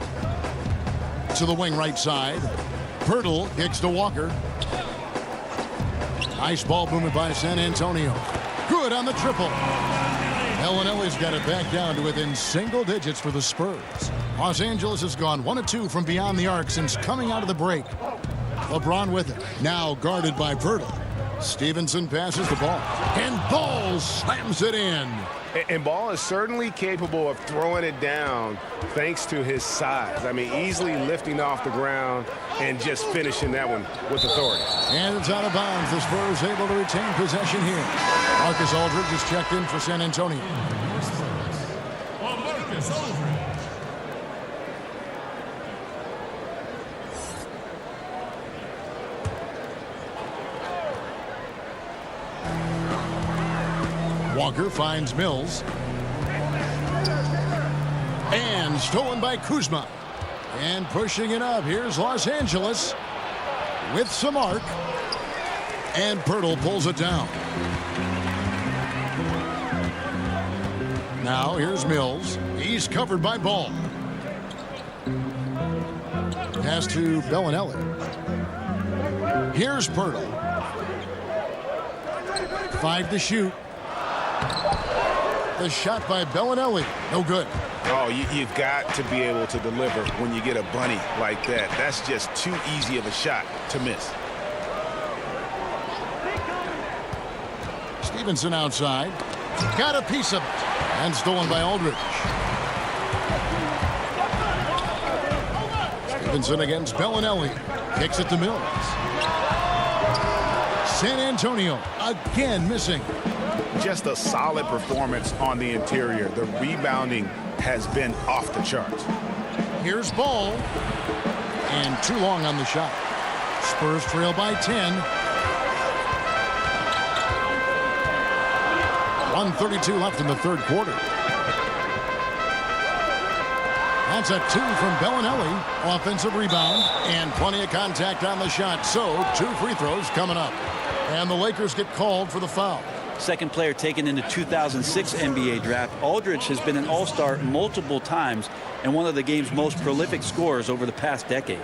To the wing right side. Pirtle kicks to Walker. Nice ball movement by San Antonio. Good on the triple. Bellinelli's got it back down to within single digits for the Spurs. Los Angeles has gone 1 of 2 from beyond the arc since coming out of the break. LeBron with it. Now guarded by Pirtle. Stevenson passes the ball. And Ball slams it in. And Ball is certainly capable of throwing it down thanks to his size. I mean, easily lifting off the ground and just finishing that one with authority. And it's out of bounds. The Spurs able to retain possession here. Marcus Aldridge is checked in for San Antonio. Marcus Aldridge. Walker finds Mills. And stolen by Kuzma. And pushing it up. Here's Los Angeles with some arc. And Pirtle pulls it down. Now here's Mills. He's covered by Ball. Pass to Bellinelli. Here's Pirtle. 5 to shoot. The shot by Bellinelli. No good. Oh, you've got to be able to deliver when you get a bunny like that. That's just too easy of a shot to miss. Stevenson outside. Got a piece of it. And stolen by Aldridge. Stevenson against Bellinelli. Kicks it to Mills. San Antonio again missing. Just a solid performance on the interior. The rebounding has been off the charts. Here's Ball. And too long on the shot. Spurs trail by 10. 1:32 left in the third quarter. That's a 2 from Bellinelli. Offensive rebound. And plenty of contact on the shot. So 2 free throws coming up. And the Lakers get called for the foul. Second player taken in the 2006 NBA draft. Aldridge has been an all-star multiple times and one of the game's most prolific scorers over the past decade.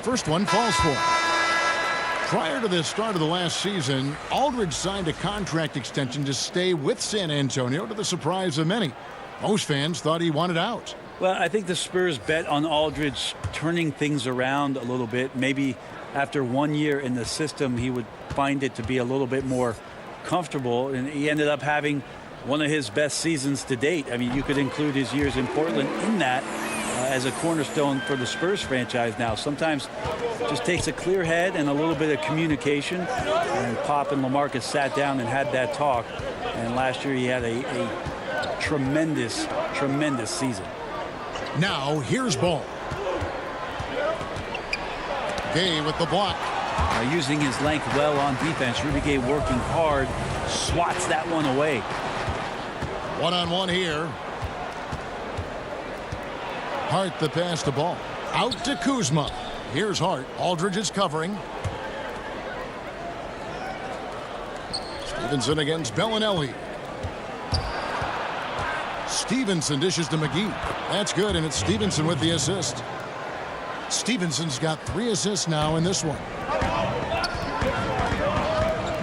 First one falls for. Prior to the start of the last season, Aldridge signed a contract extension to stay with San Antonio, to the surprise of many. Most fans thought he wanted out. Well, I think the Spurs bet on Aldridge turning things around a little bit. Maybe after 1 year in the system, he would find it to be a little bit more comfortable. And he ended up having one of his best seasons to date. I mean, you could include his years in Portland in that as a cornerstone for the Spurs franchise now. Sometimes it just takes a clear head and a little bit of communication. And Pop and LaMarcus sat down and had that talk. And last year he had a tremendous, tremendous season. Now here's Ball. Gay with the block. Using his length well on defense. Rudy Gay working hard, swats that one away. One-on-one here. Hart the pass the ball. Out to Kuzma. Here's Hart. Aldridge is covering. Stevenson against Bellinelli. Stevenson dishes to McGee. That's good, and it's Stevenson with the assist. Stevenson's got 3 assists now in this one.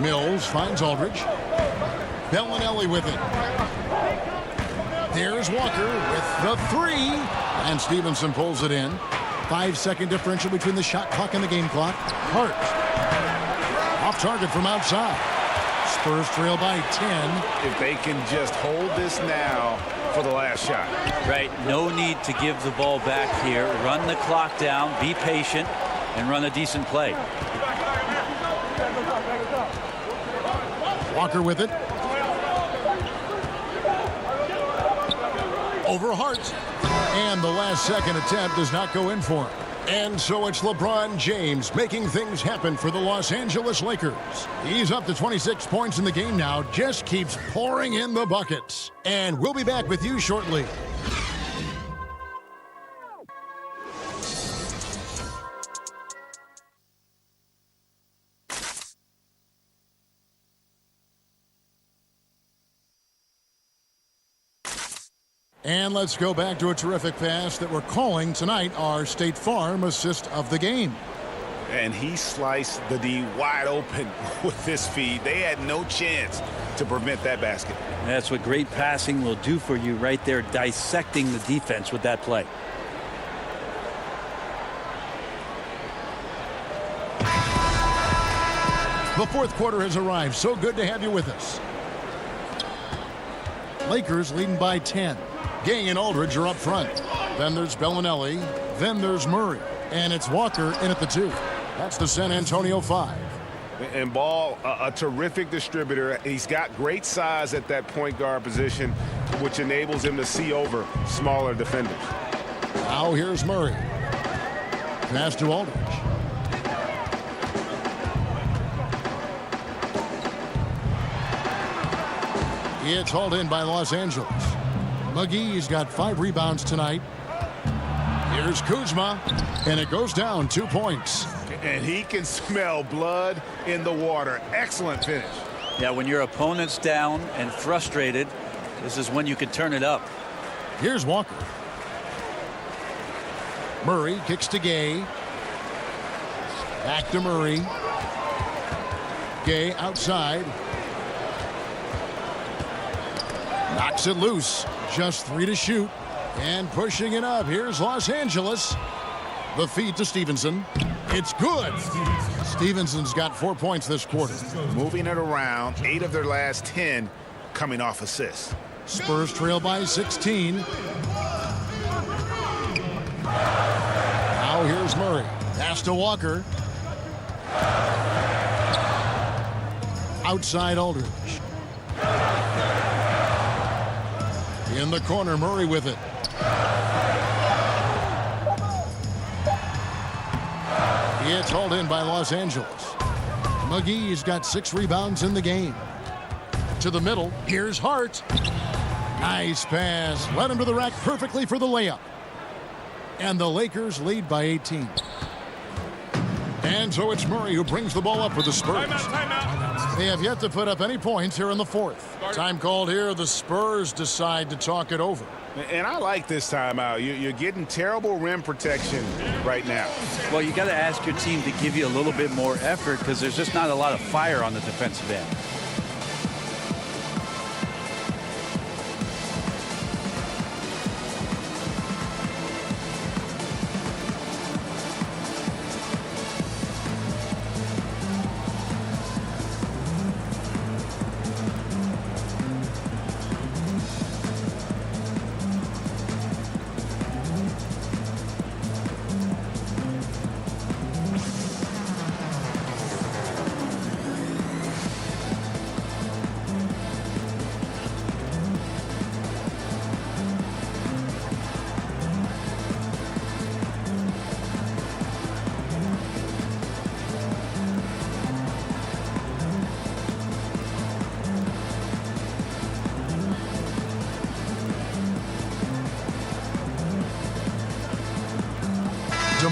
Mills finds Aldridge. Bellinelli with it. There's Walker with the 3. And Stevenson pulls it in. 5-second differential between the shot clock and the game clock. Hart. Off target from outside. Spurs trail by 10. If they can just hold this now for the last shot. Right. No need to give the ball back here. Run the clock down. Be patient. And run a decent play. Walker with it. Over Hart. And the last second attempt does not go in for him. And so it's LeBron James making things happen for the Los Angeles Lakers. He's up to 26 points in the game now. Just keeps pouring in the buckets. And we'll be back with you shortly. And let's go back to a terrific pass that we're calling tonight our State Farm assist of the game. And he sliced the D wide open with this feed. They had no chance to prevent that basket. That's what great passing will do for you right there, dissecting the defense with that play. The fourth quarter has arrived. So good to have you with us. Lakers leading by 10. Gay and Aldridge are up front. Then there's Bellinelli. Then there's Murray. And it's Walker in at the 2. That's the San Antonio 5. And Ball, a terrific distributor. He's got great size at that point guard position, which enables him to see over smaller defenders. Now here's Murray. Pass to Aldridge. It's hauled in by Los Angeles. McGee's got 5 rebounds tonight. Here's Kuzma, and it goes down 2 points. And he can smell blood in the water. Excellent finish. Yeah, when your opponent's down and frustrated, this is when you can turn it up. Here's Walker. Murray kicks to Gay. Back to Murray. Gay outside. Knocks it loose. Just 3 to shoot. And pushing it up. Here's Los Angeles. The feed to Stevenson. It's good. Stevenson's got 4 points this quarter. Moving it around. 8 of their last 10 coming off assists. Spurs trail by 16. Now here's Murray. Pass to Walker. Outside Aldridge. In the corner, Murray with it. It's hauled in by Los Angeles. McGee's got 6 rebounds in the game. To the middle, here's Hart. Nice pass. Led him to the rack perfectly for the layup. And the Lakers lead by 18. And so it's Murray who brings the ball up for the Spurs. They have yet to put up any points here in the fourth. Time called here. The Spurs decide to talk it over. And I like this timeout. You're getting terrible rim protection right now. Well, you got to ask your team to give you a little bit more effort because there's just not a lot of fire on the defensive end.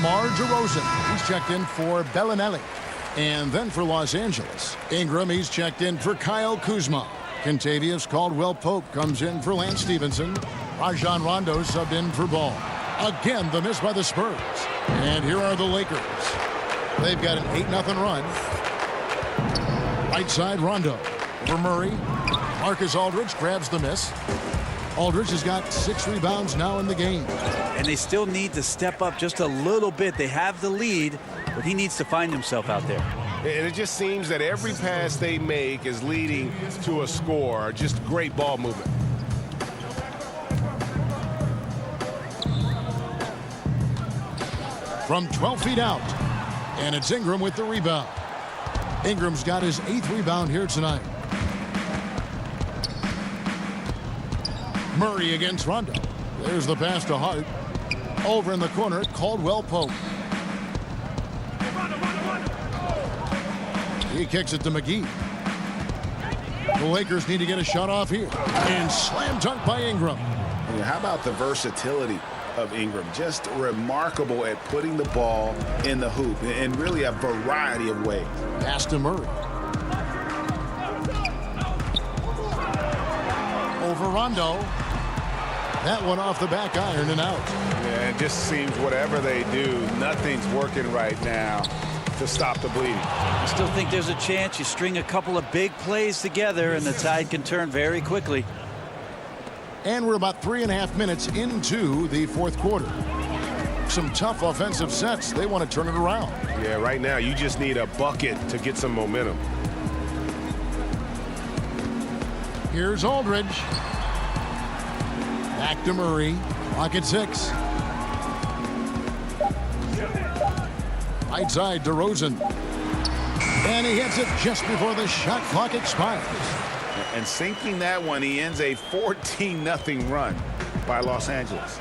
DeMar DeRozan. He's checked in for Bellinelli. And then for Los Angeles, Ingram, he's checked in for Kyle Kuzma. Kentavious Caldwell-Pope comes in for Lance Stevenson. Rajon Rondo subbed in for Ball. Again, the miss by the Spurs. And here are the Lakers. They've got an 8-0 run. Right side, Rondo. For Murray. Marcus Aldridge grabs the miss. Aldridge has got 6 rebounds now in the game. And they still need to step up just a little bit. They have the lead, but he needs to find himself out there. And it just seems that every pass they make is leading to a score. Just great ball movement. From 12 feet out. And it's Ingram with the rebound. Ingram's got his 8th rebound here tonight. Murray against Rondo. There's the pass to Hart. Over in the corner, Caldwell-Pope. He kicks it to McGee. The Lakers need to get a shot off here. And slam dunk by Ingram. How about the versatility of Ingram? Just remarkable at putting the ball in the hoop in really a variety of ways. Pass to Murray. Over Rondo. That one off the back iron and out. Yeah, it just seems whatever they do, nothing's working right now to stop the bleeding. I still think there's a chance you string a couple of big plays together and the tide can turn very quickly. And we're about 3.5 minutes into the 4th quarter. Some tough offensive sets. They want to turn it around. Yeah, right now you just need a bucket to get some momentum. Here's Aldridge. Back to Murray. Clock at 6. Right side, DeRozan. And he hits it just before the shot clock expires. And sinking that one, he ends a 14-0 run by Los Angeles.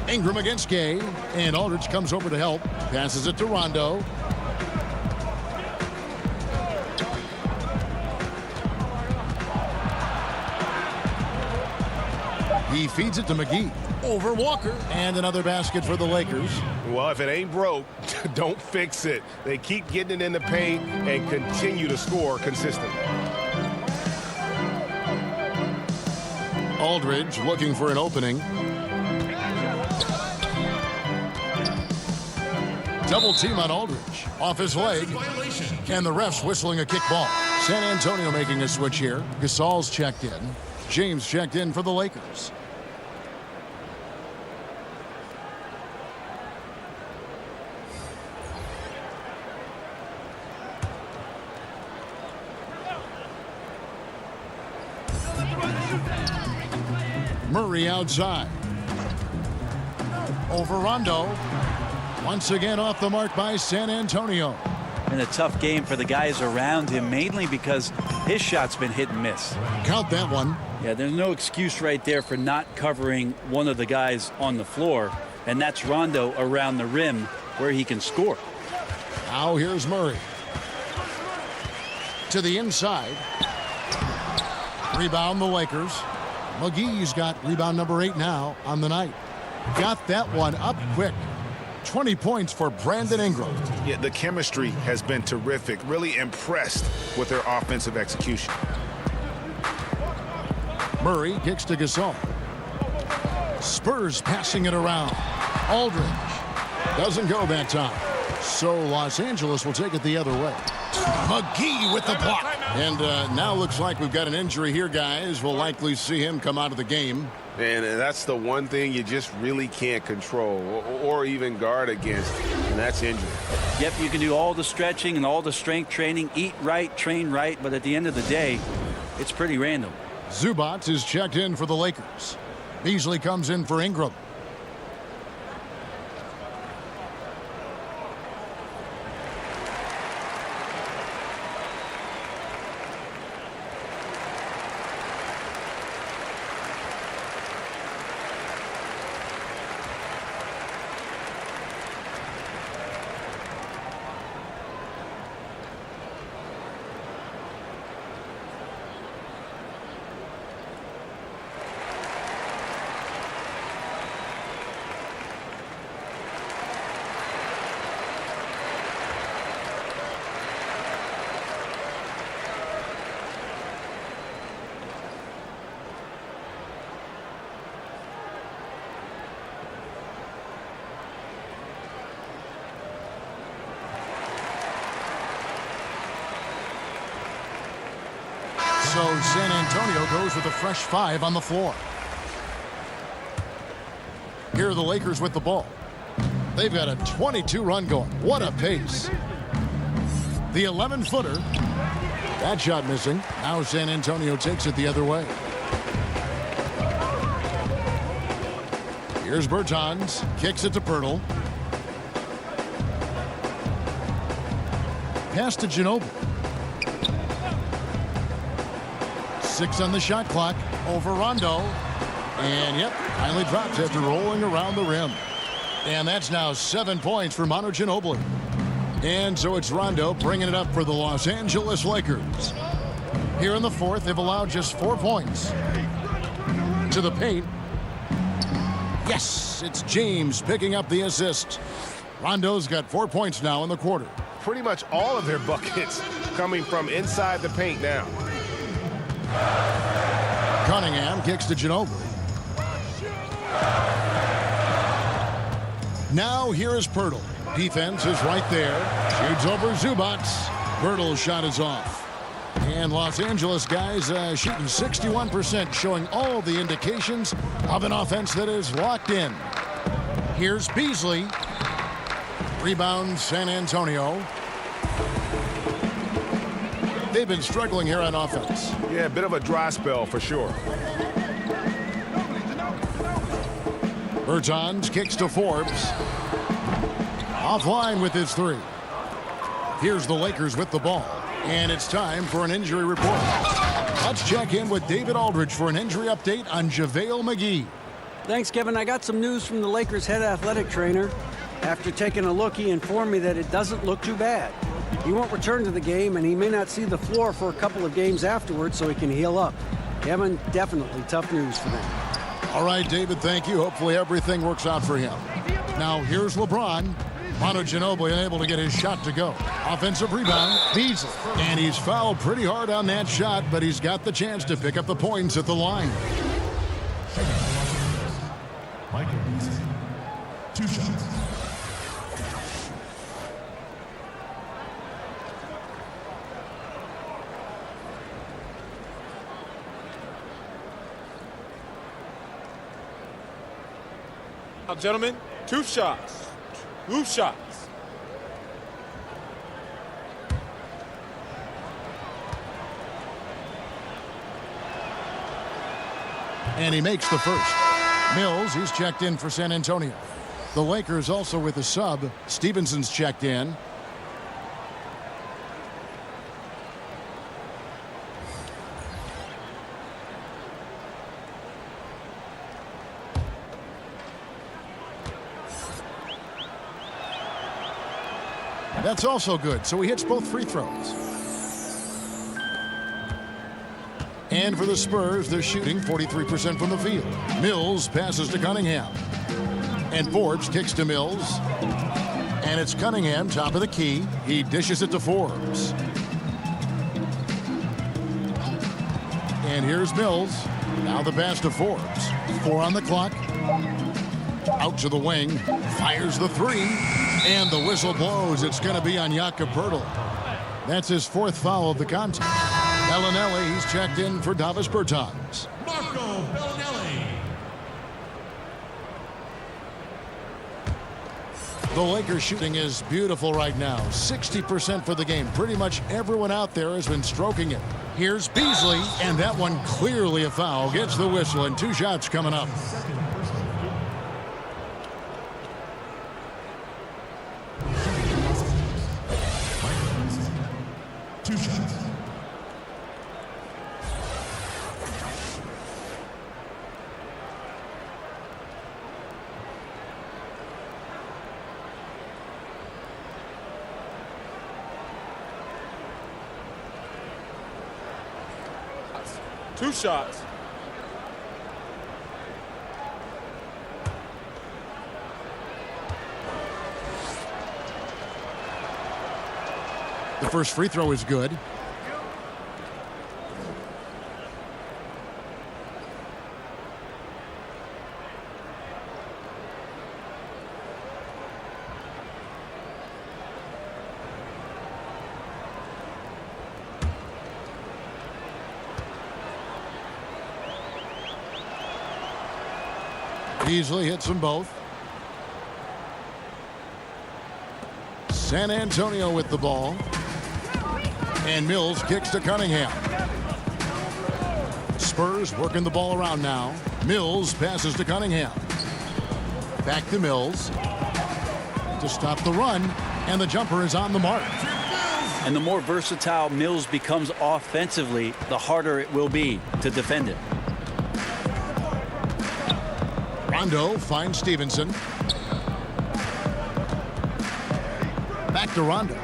Ingram against Gay. And Aldridge comes over to help. Passes it to Rondo. He feeds it to McGee. Over Walker. And another basket for the Lakers. Well, if it ain't broke, don't fix it. They keep getting it in the paint and continue to score consistently. Aldridge looking for an opening. Double team on Aldridge. Off his leg. And the refs whistling a kick ball. San Antonio making a switch here. Gasol's checked in. James checked in for the Lakers. Murray outside. Over Rondo. Once again off the mark by San Antonio. And a tough game for the guys around him, mainly because his shot's been hit and miss. Count that one. Yeah, there's no excuse right there for not covering one of the guys on the floor, and that's Rondo around the rim where he can score. Now here's Murray. To the inside. Rebound the Lakers. McGee's got rebound number 8 now on the night. Got that one up quick. 20 points for Brandon Ingram. Yeah, the chemistry has been terrific. Really impressed with their offensive execution. Murray kicks to Gasol. Spurs passing it around. Aldridge doesn't go that time. So Los Angeles will take it the other way. McGee with the block. And now looks like we've got an injury here, guys. We'll likely see him come out of the game. And that's the one thing you just really can't control or even guard against, and that's injury. Yep, you can do all the stretching and all the strength training, eat right, train right, but at the end of the day, it's pretty random. Zubac is checked in for the Lakers. Beasley comes in for Ingram. So San Antonio goes with a fresh 5 on the floor. Here are the Lakers with the ball. They've got a 22-run going. What a pace. The 11-footer. That shot missing. Now San Antonio takes it the other way. Here's Bertans. Kicks it to Pirtle. Pass to Ginobili. 6 on the shot clock. Over Rondo. And, yep, finally drops after rolling around the rim. And that's now 7 points for Manu Ginobili. And so it's Rondo bringing it up for the Los Angeles Lakers. Here in the fourth, they've allowed just 4 points. To the paint. Yes, it's James picking up the assist. Rondo's got 4 points now in the quarter. Pretty much all of their buckets coming from inside the paint now. Cunningham kicks to Ginobili. Now here is Pirtle. Defense is right there. Shoots over Zubac. Pirtle's shot is off. And Los Angeles guys shooting 61%, showing all the indications of an offense that is locked in. Here's Beasley. Rebound San Antonio. They've been struggling here on offense. Yeah, a bit of a dry spell for sure. Bertans kicks to Forbes. Offline with his 3. Here's the Lakers with the ball. And it's time for an injury report. Let's check in with David Aldridge for an injury update on JaVale McGee. Thanks, Kevin. I got some news from the Lakers head athletic trainer. After taking a look, he informed me that it doesn't look too bad. He won't return to the game, and he may not see the floor for a couple of games afterwards, so he can heal up. Kevin, definitely tough news for them. All right, David, thank you. Hopefully everything works out for him. Now here's LeBron. Manu Ginobili unable to get his shot to go. Offensive rebound, Beasley. And he's fouled pretty hard on that shot, but he's got the chance to pick up the points at the line. Michael Beasley, 2 shots. Now, gentlemen, 2 shots. 2 shots. And he makes the first. Mills, he's checked in for San Antonio. The Lakers also with a sub. Stevenson's checked in. That's also good, so he hits both free throws. And for the Spurs, they're shooting 43% from the field. Mills passes to Cunningham. And Forbes kicks to Mills. And it's Cunningham, top of the key. He dishes it to Forbes. And here's Mills. Now the pass to Forbes. 4 on the clock. Out to the wing. Fires the 3. And the whistle blows. It's going to be on Jakob Pirtle. That's his 4th foul of the contest. Bellinelli, he's checked in for Davis Bertans. Marco Bellinelli. The Lakers shooting is beautiful right now. 60% for the game. Pretty much everyone out there has been stroking it. Here's Beasley, and that one clearly a foul. Gets the whistle, and 2 shots coming up. Two shots. The first free throw is good. Beasley hits them both. San Antonio with the ball. And Mills kicks to Cunningham. Spurs working the ball around now. Mills passes to Cunningham. Back to Mills. To stop the run. And the jumper is on the mark. And the more versatile Mills becomes offensively, the harder it will be to defend it. Rondo finds Stevenson. Back to Rondo.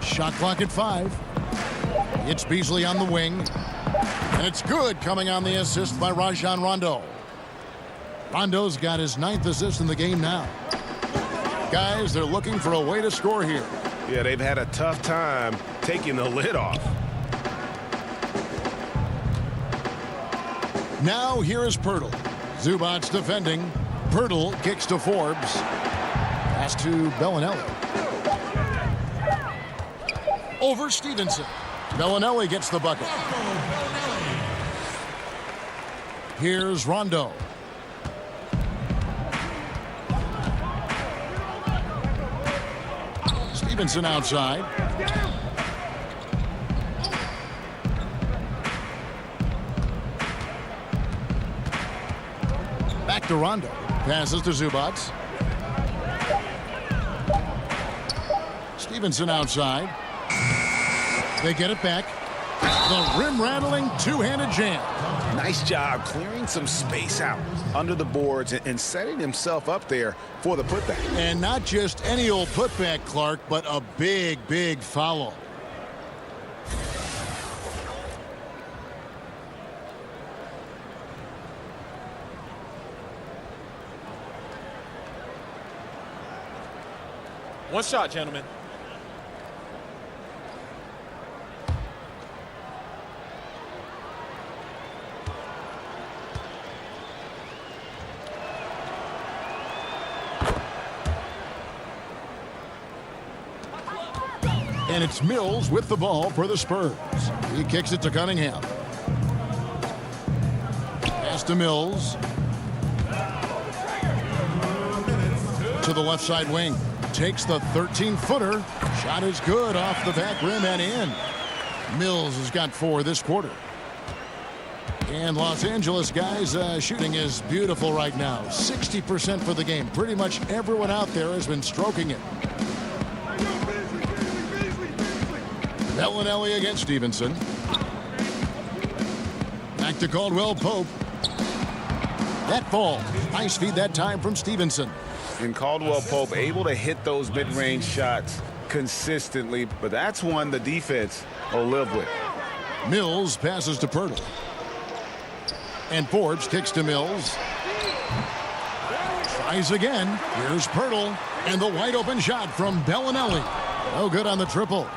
Shot clock at 5. It's Beasley on the wing. And it's good, coming on the assist by Rajon Rondo. Rondo's got his 9th assist in the game now. Guys, they're looking for a way to score here. Yeah, they've had a tough time taking the lid off. Now here is Pirtle. Zubac's defending. Pirtle kicks to Forbes. Pass to Bellinelli. Over Stevenson. Bellinelli gets the bucket. Here's Rondo. Stevenson outside. Back to Rondo. Passes to Zubac. Stevenson outside. They get it back. The rim-rattling two-handed jam. Nice job clearing some space out under the boards and setting himself up there for the putback. And not just any old putback, Clark, but a big, big foul. One shot, gentlemen. And it's Mills with the ball for the Spurs. He kicks it to Cunningham. Pass to Mills. To the left side wing. Takes the 13-footer. Shot is good off the back rim and in. Mills has got 4 this quarter. And Los Angeles, guys, shooting is beautiful right now. 60% for the game. Pretty much everyone out there has been stroking it. Bellinelli against Stevenson. Back to Caldwell Pope. That fall. Nice feed that time from Stevenson. And Caldwell Pope able to hit those mid-range shots consistently, but that's one the defense will live with. Mills passes to Pirtle. And Forbes kicks to Mills. Tries again. Here's Pirtle. And the wide open shot from Bellinelli. No good on the triple.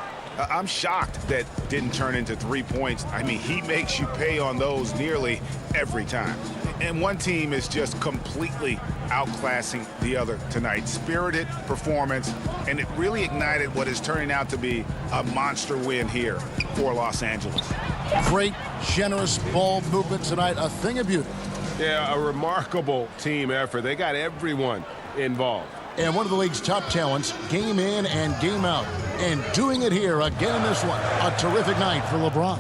I'm shocked that didn't turn into 3 points. I mean, he makes you pay on those nearly every time. And one team is just completely outclassing the other tonight. Spirited performance, and it really ignited what is turning out to be a monster win here for Los Angeles. Great, generous ball movement tonight. A thing of beauty. Yeah, a remarkable team effort. They got everyone involved. And one of the league's top talents, game in and game out. And doing it here again this one. A terrific night for LeBron.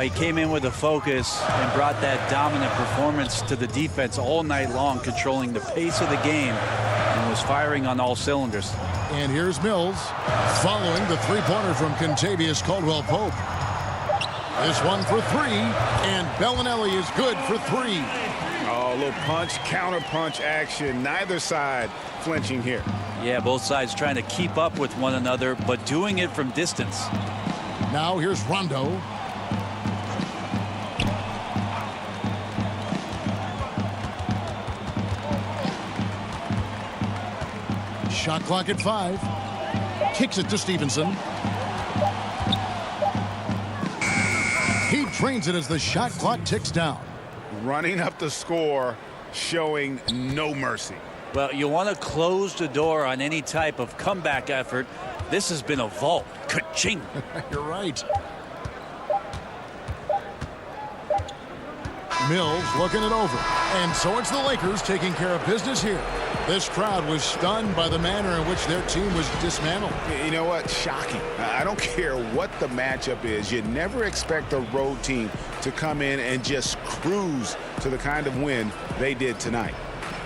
He came in with a focus and brought that dominant performance to the defense all night long, controlling the pace of the game and was firing on all cylinders. And here's Mills following the three-pointer from Kentavious Caldwell-Pope. This one for 3, and Bellinelli is good for 3. Oh, a little punch, counter punch action. Neither side flinching here. Yeah, both sides trying to keep up with one another, but doing it from distance. Now here's Rondo. Shot clock at 5. Kicks it to Stevenson. He drains it as the shot clock ticks down. Running up the score, showing no mercy. Well, you want to close the door on any type of comeback effort. This has been a vault. Ka-ching. You're right. Mills looking it over. And so it's the Lakers taking care of business here. This crowd was stunned by the manner in which their team was dismantled. You know what? Shocking. I don't care what the matchup is. You never expect a road team to come in and just cruise to the kind of win they did tonight.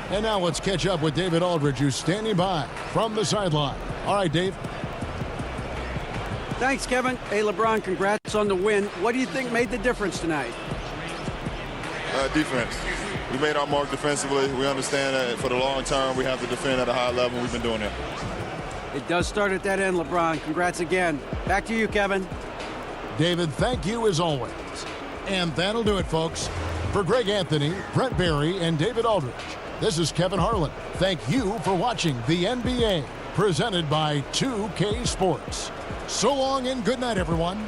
And now let's catch up with David Aldridge, who's standing by from the sideline. All right, Dave. Thanks, Kevin. Hey, LeBron, congrats on the win. What do you think made the difference tonight? Defense. We made our mark defensively. We understand that for the long term, we have to defend at a high level. We've been doing it. It does start at that end, LeBron. Congrats again. Back to you, Kevin. David, thank you as always. And that'll do it, folks. For Greg Anthony, Brent Barry, and David Aldridge, this is Kevin Harlan. Thank you for watching the NBA, presented by 2K Sports. So long and good night, everyone.